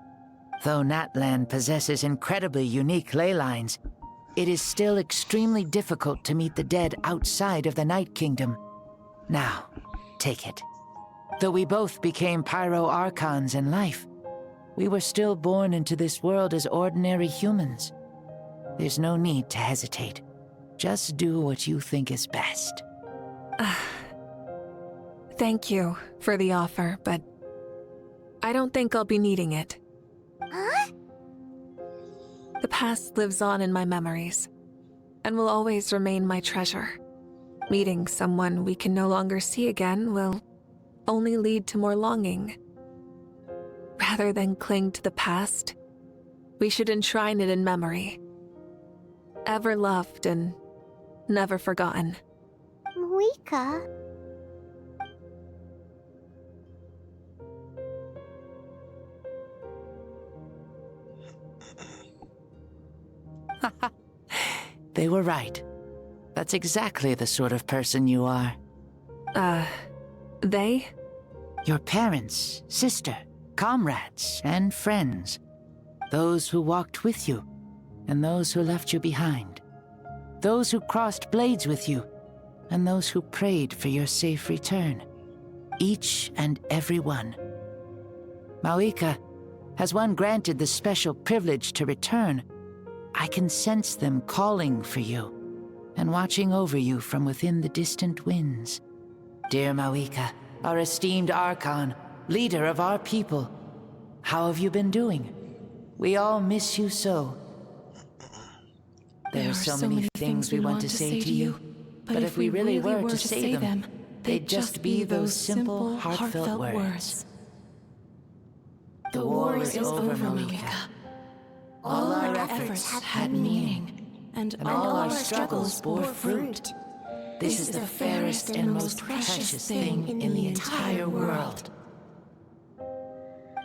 Though Natlan possesses incredibly unique ley lines, it is still extremely difficult to meet the dead outside of the Night Kingdom. Now, take it. Though we both became Pyro Archons in life, we were still born into this world as ordinary humans. There's no need to hesitate. Just do what you think is best. Thank you for the offer, but I don't think I'll be needing it. Huh? The past lives on in my memories, and will always remain my treasure. Meeting someone we can no longer see again will only lead to more longing. Rather than cling to the past, we should enshrine it in memory. Ever loved and never forgotten. Mavuika. They were right. That's exactly the sort of person you are. They? Your parents, sister, comrades, and friends. Those who walked with you, and those who left you behind. Those who crossed blades with you, and those who prayed for your safe return. Each and every one. Mavuika, has one granted the special privilege to return, I can sense them calling for you, and watching over you from within the distant winds. Dear Mavuika, our esteemed Archon, leader of our people, how have you been doing? We all miss you so. There are so many things we want to say to you, but if we really were to say them, they'd just be those simple, heartfelt words. The war is over, Mavuika. All our efforts had meaning, and all our struggles bore fruit. This is the fairest and most precious thing in the entire world.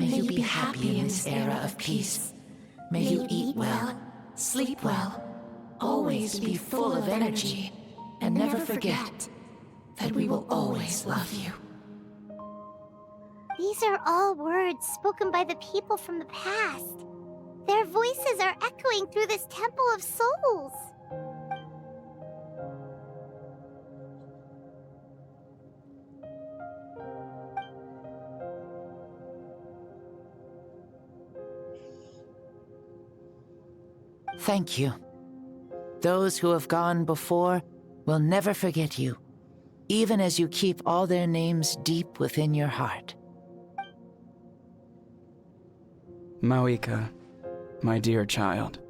May you be happy in this era of peace. May you eat well, sleep well, always be full of energy, and never forget that we will always love you. These are all words spoken by the people from the past. Their voices are echoing through this Temple of Souls. Thank you. Those who have gone before will never forget you, even as you keep all their names deep within your heart. Mavuika, my dear child,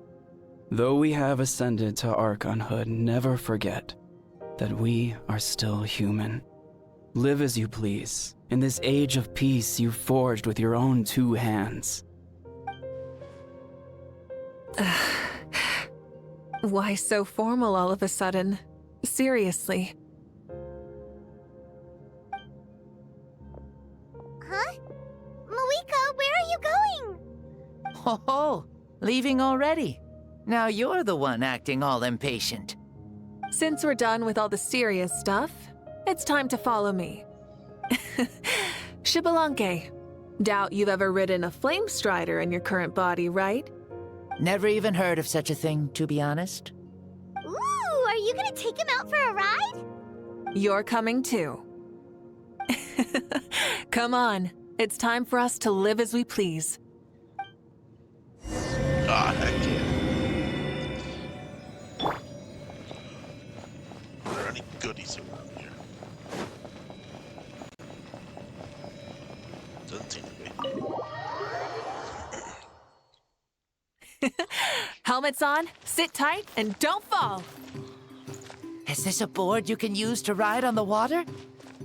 though we have ascended to Archonhood, never forget that we are still human. Live as you please, in this age of peace you forged with your own 2 hands. Why so formal all of a sudden? Seriously. Huh? Mavuika, where are you going? Ho-ho! Leaving already? Now you're the one acting all impatient. Since we're done with all the serious stuff, it's time to follow me. Xbalanque, doubt you've ever ridden a flame strider in your current body, right? Never even heard of such a thing, to be honest. Ooh, are you gonna take him out for a ride? You're coming too. Come on, it's time for us to live as we please. Ah, heck yeah. Are there any goodies around here? Doesn't seem to be. Helmets on, sit tight, and don't fall! Is this a board you can use to ride on the water?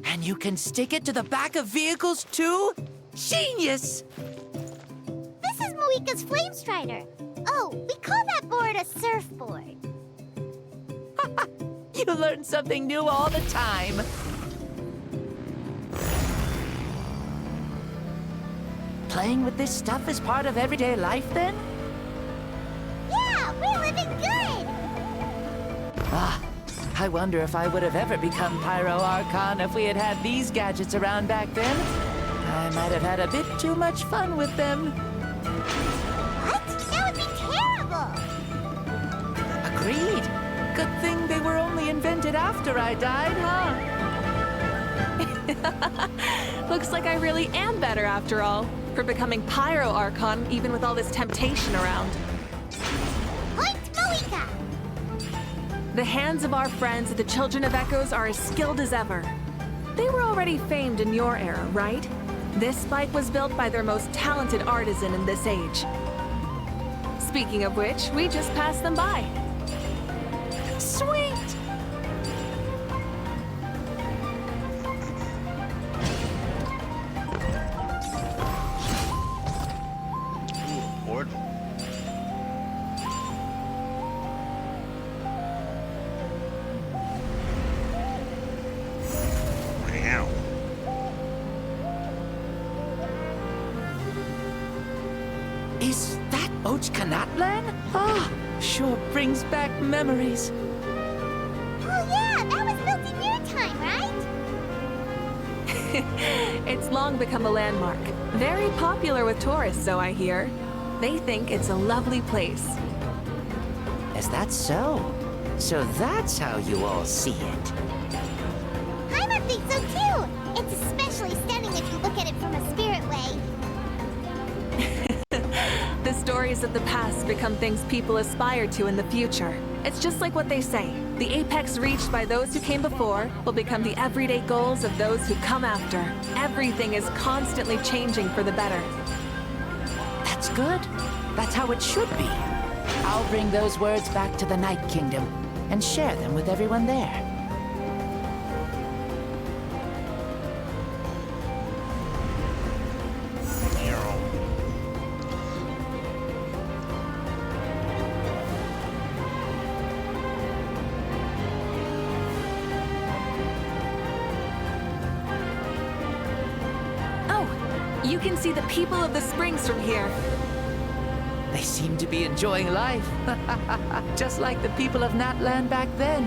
And you can stick it to the back of vehicles too? Genius! This is Mavuika's Flame Strider. Oh, we call that board a surfboard. You learn something new all the time. Playing with this stuff is part of everyday life, then? Yeah, we're living good! Ah, I wonder if I would have ever become Pyro Archon if we had had these gadgets around back then. I might have had a bit too much fun with them. What? That would be terrible! Agreed. Good thing they were only invented after I died, huh? Looks like I really am better after all, for becoming Pyro Archon even with all this temptation around. Point Mavuika! The hands of our friends at the Children of Echoes are as skilled as ever. They were already famed in your era, right? This bike was built by their most talented artisan in this age. Speaking of which, we just passed them by. Sweet! Board. Wow. Is that Ochkanatlan? Ah, sure brings back memories. Oh yeah, that was built in your time, right? It's long become a landmark. Very popular with tourists, so I hear. They think it's a lovely place. Is that so? So that's how you all see it. Heimer thinks so too! It's especially stunning if you look at it from a spirit way. The stories of the past become things people aspire to in the future. It's just like what they say. The apex reached by those who came before will become the everyday goals of those who come after. Everything is constantly changing for the better. That's good. That's how it should be. I'll bring those words back to the Night Kingdom and share them with everyone there. You can see the people of the springs from here. They seem to be enjoying life. Just like the people of Natland back then.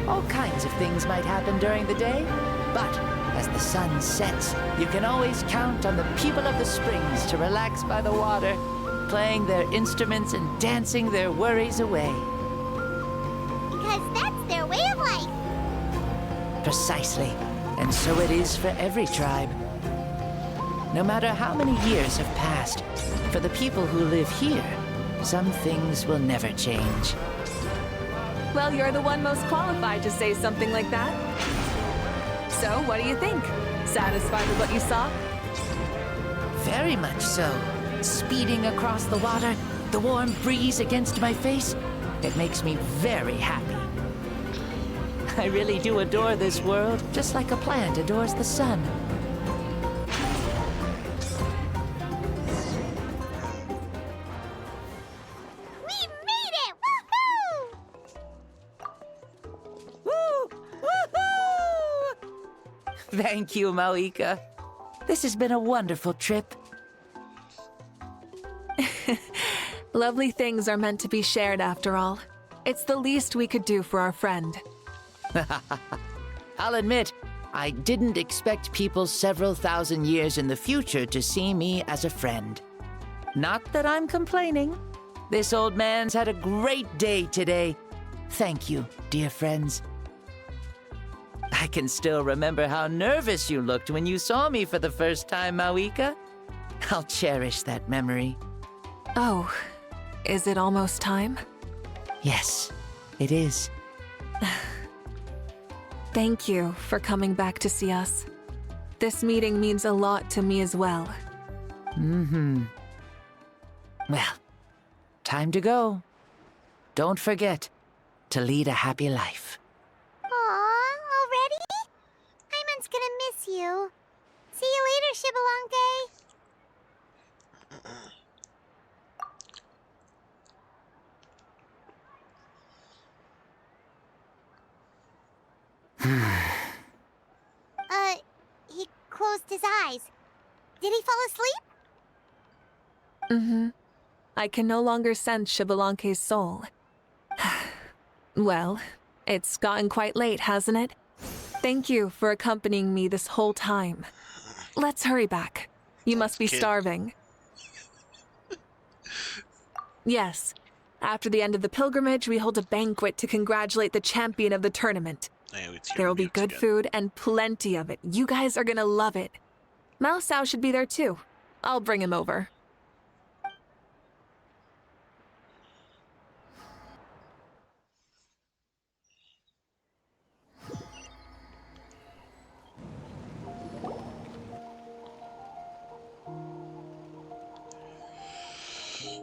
All kinds of things might happen during the day, but as the sun sets, you can always count on the people of the springs to relax by the water, playing their instruments and dancing their worries away. Because that's their way of life. Precisely. And so it is for every tribe. No matter how many years have passed, for the people who live here, some things will never change. Well, you're the one most qualified to say something like that. So, what do you think? Satisfied with what you saw? Very much so. Speeding across the water, the warm breeze against my face, it makes me very happy. I really do adore this world, just like a plant adores the sun. We made it! Woohoo! Woo! Woohoo! Thank you, Mavuika. This has been a wonderful trip. Lovely things are meant to be shared after all. It's the least we could do for our friend. I'll admit, I didn't expect people several thousand years in the future to see me as a friend. Not that I'm complaining. This old man's had a great day today. Thank you, dear friends. I can still remember how nervous you looked when you saw me for the first time, Mavuika. I'll cherish that memory. Oh, is it almost time? Yes, it is. Thank you for coming back to see us. This meeting means a lot to me as well. Mm-hmm. Well, time to go. Don't forget to lead a happy life. Aw, already? Paimon's gonna miss you. See you later, Shibalonke. He closed his eyes. Did he fall asleep? Mm-hmm. I can no longer sense Shibalonke's soul. Well, it's gotten quite late, hasn't it? Thank you for accompanying me this whole time. Let's hurry back. You must be starving. Yes. After the end of the pilgrimage, we hold a banquet to congratulate the champion of the tournament. There will be good food and plenty of it. You guys are gonna love it. Mao Sao should be there too. I'll bring him over.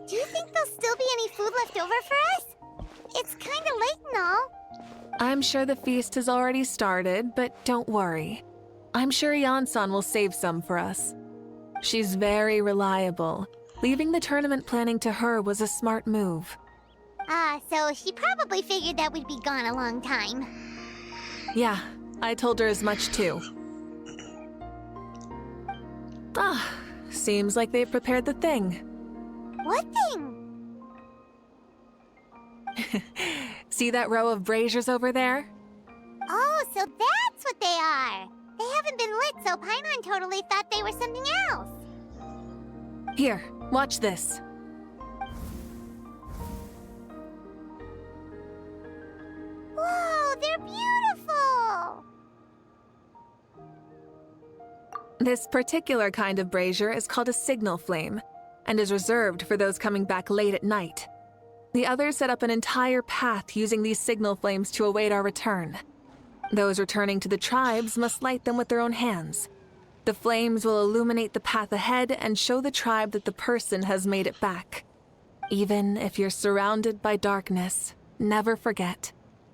Do you think there'll still be any food left over for us? It's kinda late and all. I'm sure the feast has already started, but don't worry. I'm sure Yan-san will save some for us. She's very reliable. Leaving the tournament planning to her was a smart move. So she probably figured that we'd be gone a long time. Yeah, I told her as much too. Seems like they've prepared the thing. What thing? See that row of braziers over there? Oh, so that's what they are. They haven't been lit, so Paimon totally thought they were something else. Here, watch this. Whoa, they're beautiful! This particular kind of brazier is called a signal flame, and is reserved for those coming back late at night. The others set up an entire path using these signal flames to await our return. Those returning to the tribes must light them with their own hands. The flames will illuminate the path ahead and show the tribe that the person has made it back. Even if you're surrounded by darkness, never forget.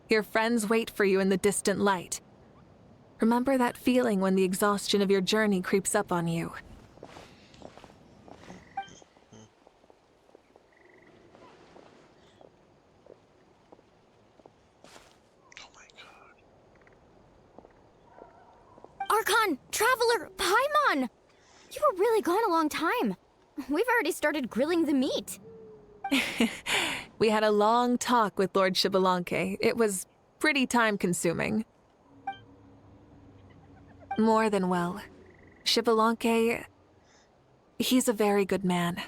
Your friends wait for you in the distant light. Remember that feeling when the exhaustion of your journey creeps up on you. Archon! Traveler! Paimon! You were really gone a long time. We've already started grilling the meat. We had a long talk with Lord Xbalanque. It was pretty time-consuming. More than well. Xbalanque, he's a very good man.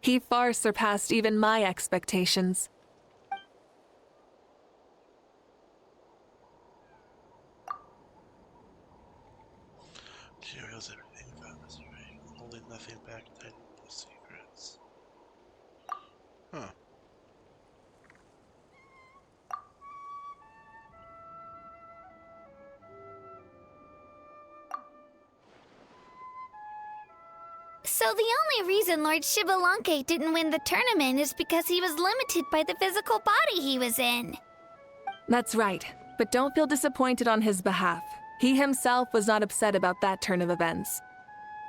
He far surpassed even my expectations. She reveals everything about this, right? Holding nothing back, hiding no secrets. Huh. So the only reason Lord Xbalanque didn't win the tournament is because he was limited by the physical body he was in. That's right, but don't feel disappointed on his behalf. He himself was not upset about that turn of events.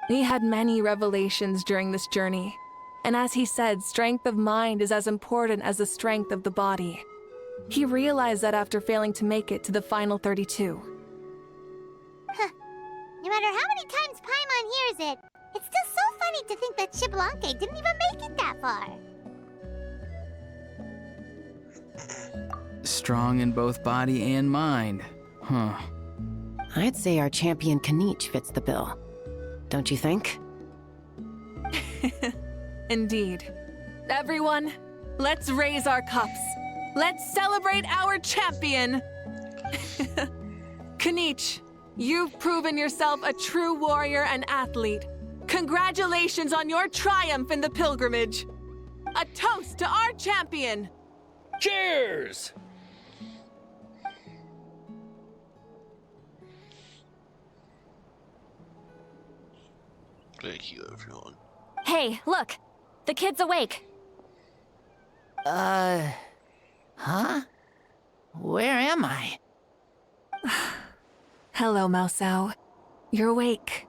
He had many revelations during this journey, and as he said, strength of mind is as important as the strength of the body. He realized that after failing to make it to the final 32. Huh. No matter how many times Paimon hears it, it's still so funny to think that Xbalanque didn't even make it that far. Strong in both body and mind. Huh. I'd say our champion Kaniche fits the bill. Don't you think? Indeed. Everyone, let's raise our cups. Let's celebrate our champion! Kaniche, you've proven yourself a true warrior and athlete. Congratulations on your triumph in the pilgrimage. A toast to our champion! Cheers! Thank you, everyone. Hey, look! The kid's awake. Huh? Where am I? Hello, Mausau. You're awake.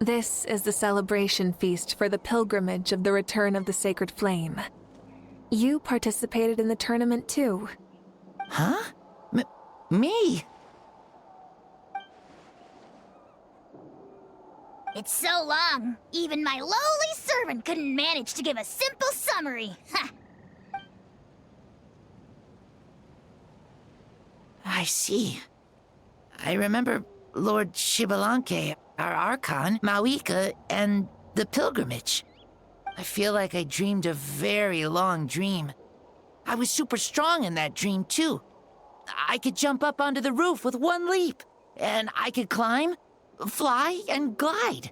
This is the celebration feast for the pilgrimage of the return of the Sacred Flame. You participated in the tournament too. Huh? Me? It's so long, even my lowly servant couldn't manage to give a simple summary. Ha! I see. I remember Lord Xbalanque, our Archon, Mavuika, and the pilgrimage. I feel like I dreamed a very long dream. I was super strong in that dream, too. I could jump up onto the roof with one leap, and I could climb, fly, and glide.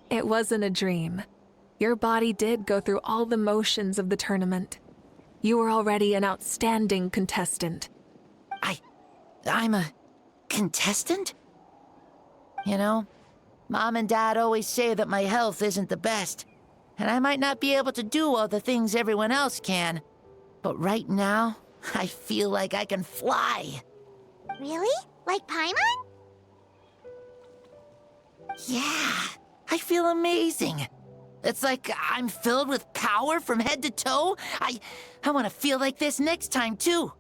It wasn't a dream. Your body did go through all the motions of the tournament. You were already an outstanding contestant. I'm a contestant? You know, Mom and Dad always say that my health isn't the best, and I might not be able to do all the things everyone else can. But right now, I feel like I can fly. Really? Like Paimon? Yeah, I feel amazing. It's like I'm filled with power from head to toe. I want to feel like this next time, too.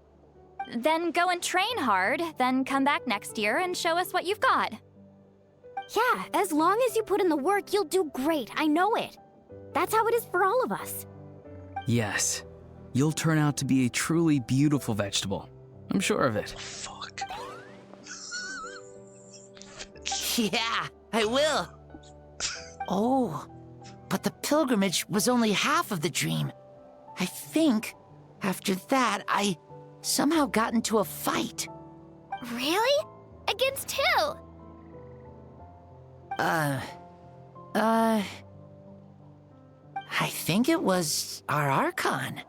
Then go and train hard, then come back next year and show us what you've got. Yeah, as long as you put in the work, you'll do great. I know it. That's how it is for all of us. Yes. You'll turn out to be a truly beautiful vegetable. I'm sure of it. Fuck. Yeah, I will. Oh, but the pilgrimage was only half of the dream. I think after that, I somehow got into a fight. Really? Against who? I think it was our Archon.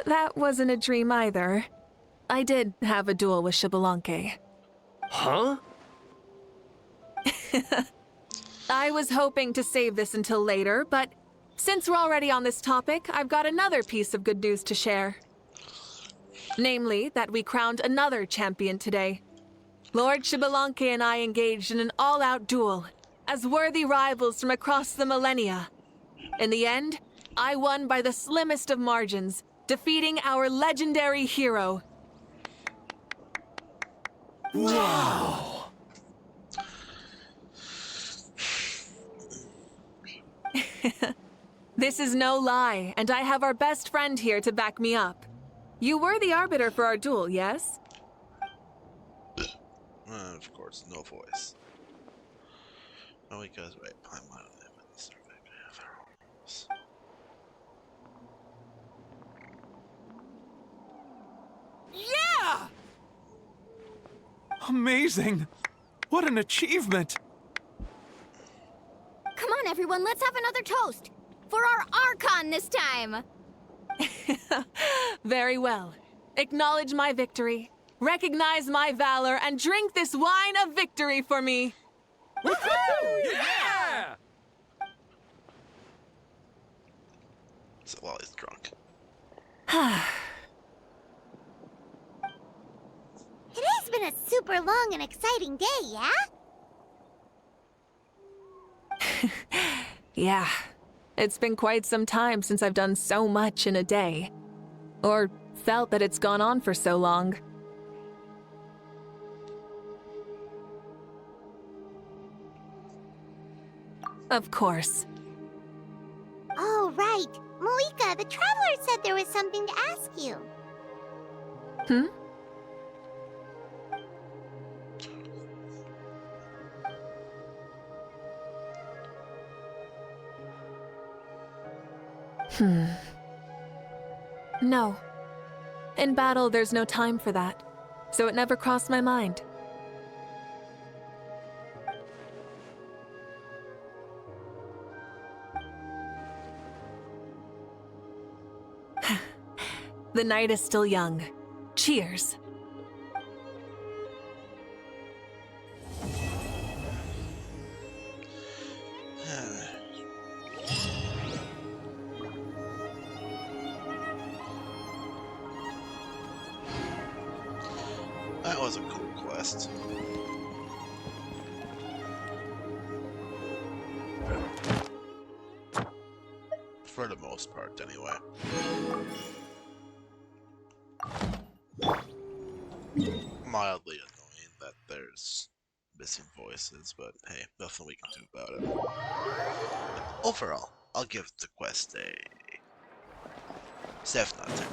That wasn't a dream either. I did have a duel with Xbalanque. Huh? I was hoping to save this until later, but since we're already on this topic, I've got another piece of good news to share. Namely, that we crowned another champion today. Lord Xbalanque and I engaged in an all-out duel, as worthy rivals from across the millennia. In the end, I won by the slimmest of margins, defeating our legendary hero. Wow! This is no lie, and I have our best friend here to back me up. You were the arbiter for our duel, yes? Of course, no voice. Mavuika's right behind my name in the survey. Yeah! Amazing! What an achievement! Come on, everyone, let's have another toast. For our Archon this time. Very well. Acknowledge my victory, recognize my valor, and drink this wine of victory for me. Woohoo! Yeah! So while he's drunk. Today's been a super long and exciting day, yeah? Yeah, it's been quite some time since I've done so much in a day. Or felt that it's gone on for so long. Of course. Oh, right. Mavuika, the Traveler said there was something to ask you. Hmm? No. In battle, there's no time for that, so it never crossed my mind. The night is still young. Cheers. That was a cool quest. For the most part, anyway. Mildly annoying that there's missing voices, but hey, nothing we can do about it. But overall, I'll give the quest a 7 out of 10.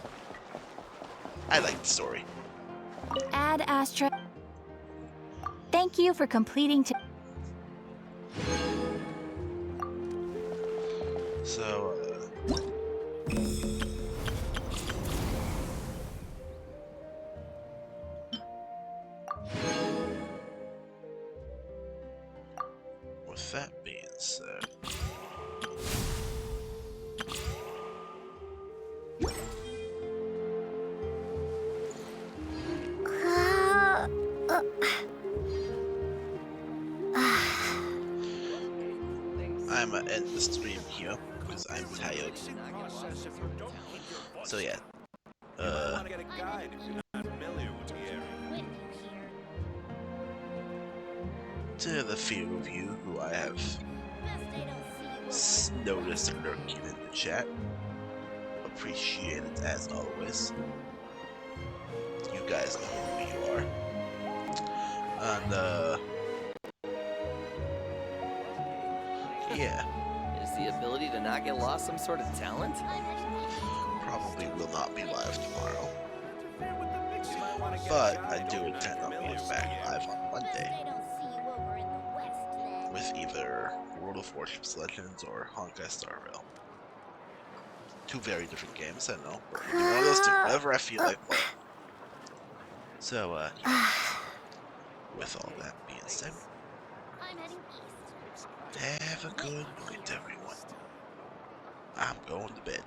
I like the story. Ad Astra. Thank you for completing So, with that being said, I'm gonna end the stream here because I'm tired. So yeah, to the few of you who I have noticed lurking in the chat, appreciate it as always. You guys know who you are. And yeah. Is the ability to not get lost some sort of talent? Probably will not be live tomorrow. But I do intend on being back live on Monday. With either World of Warships Legends or Honkai Star Rail. 2 very different games, I know. But we'll do one of those two, whenever I feel like playing. So, with all that being said, have a good night, everyone. I'm going to bed.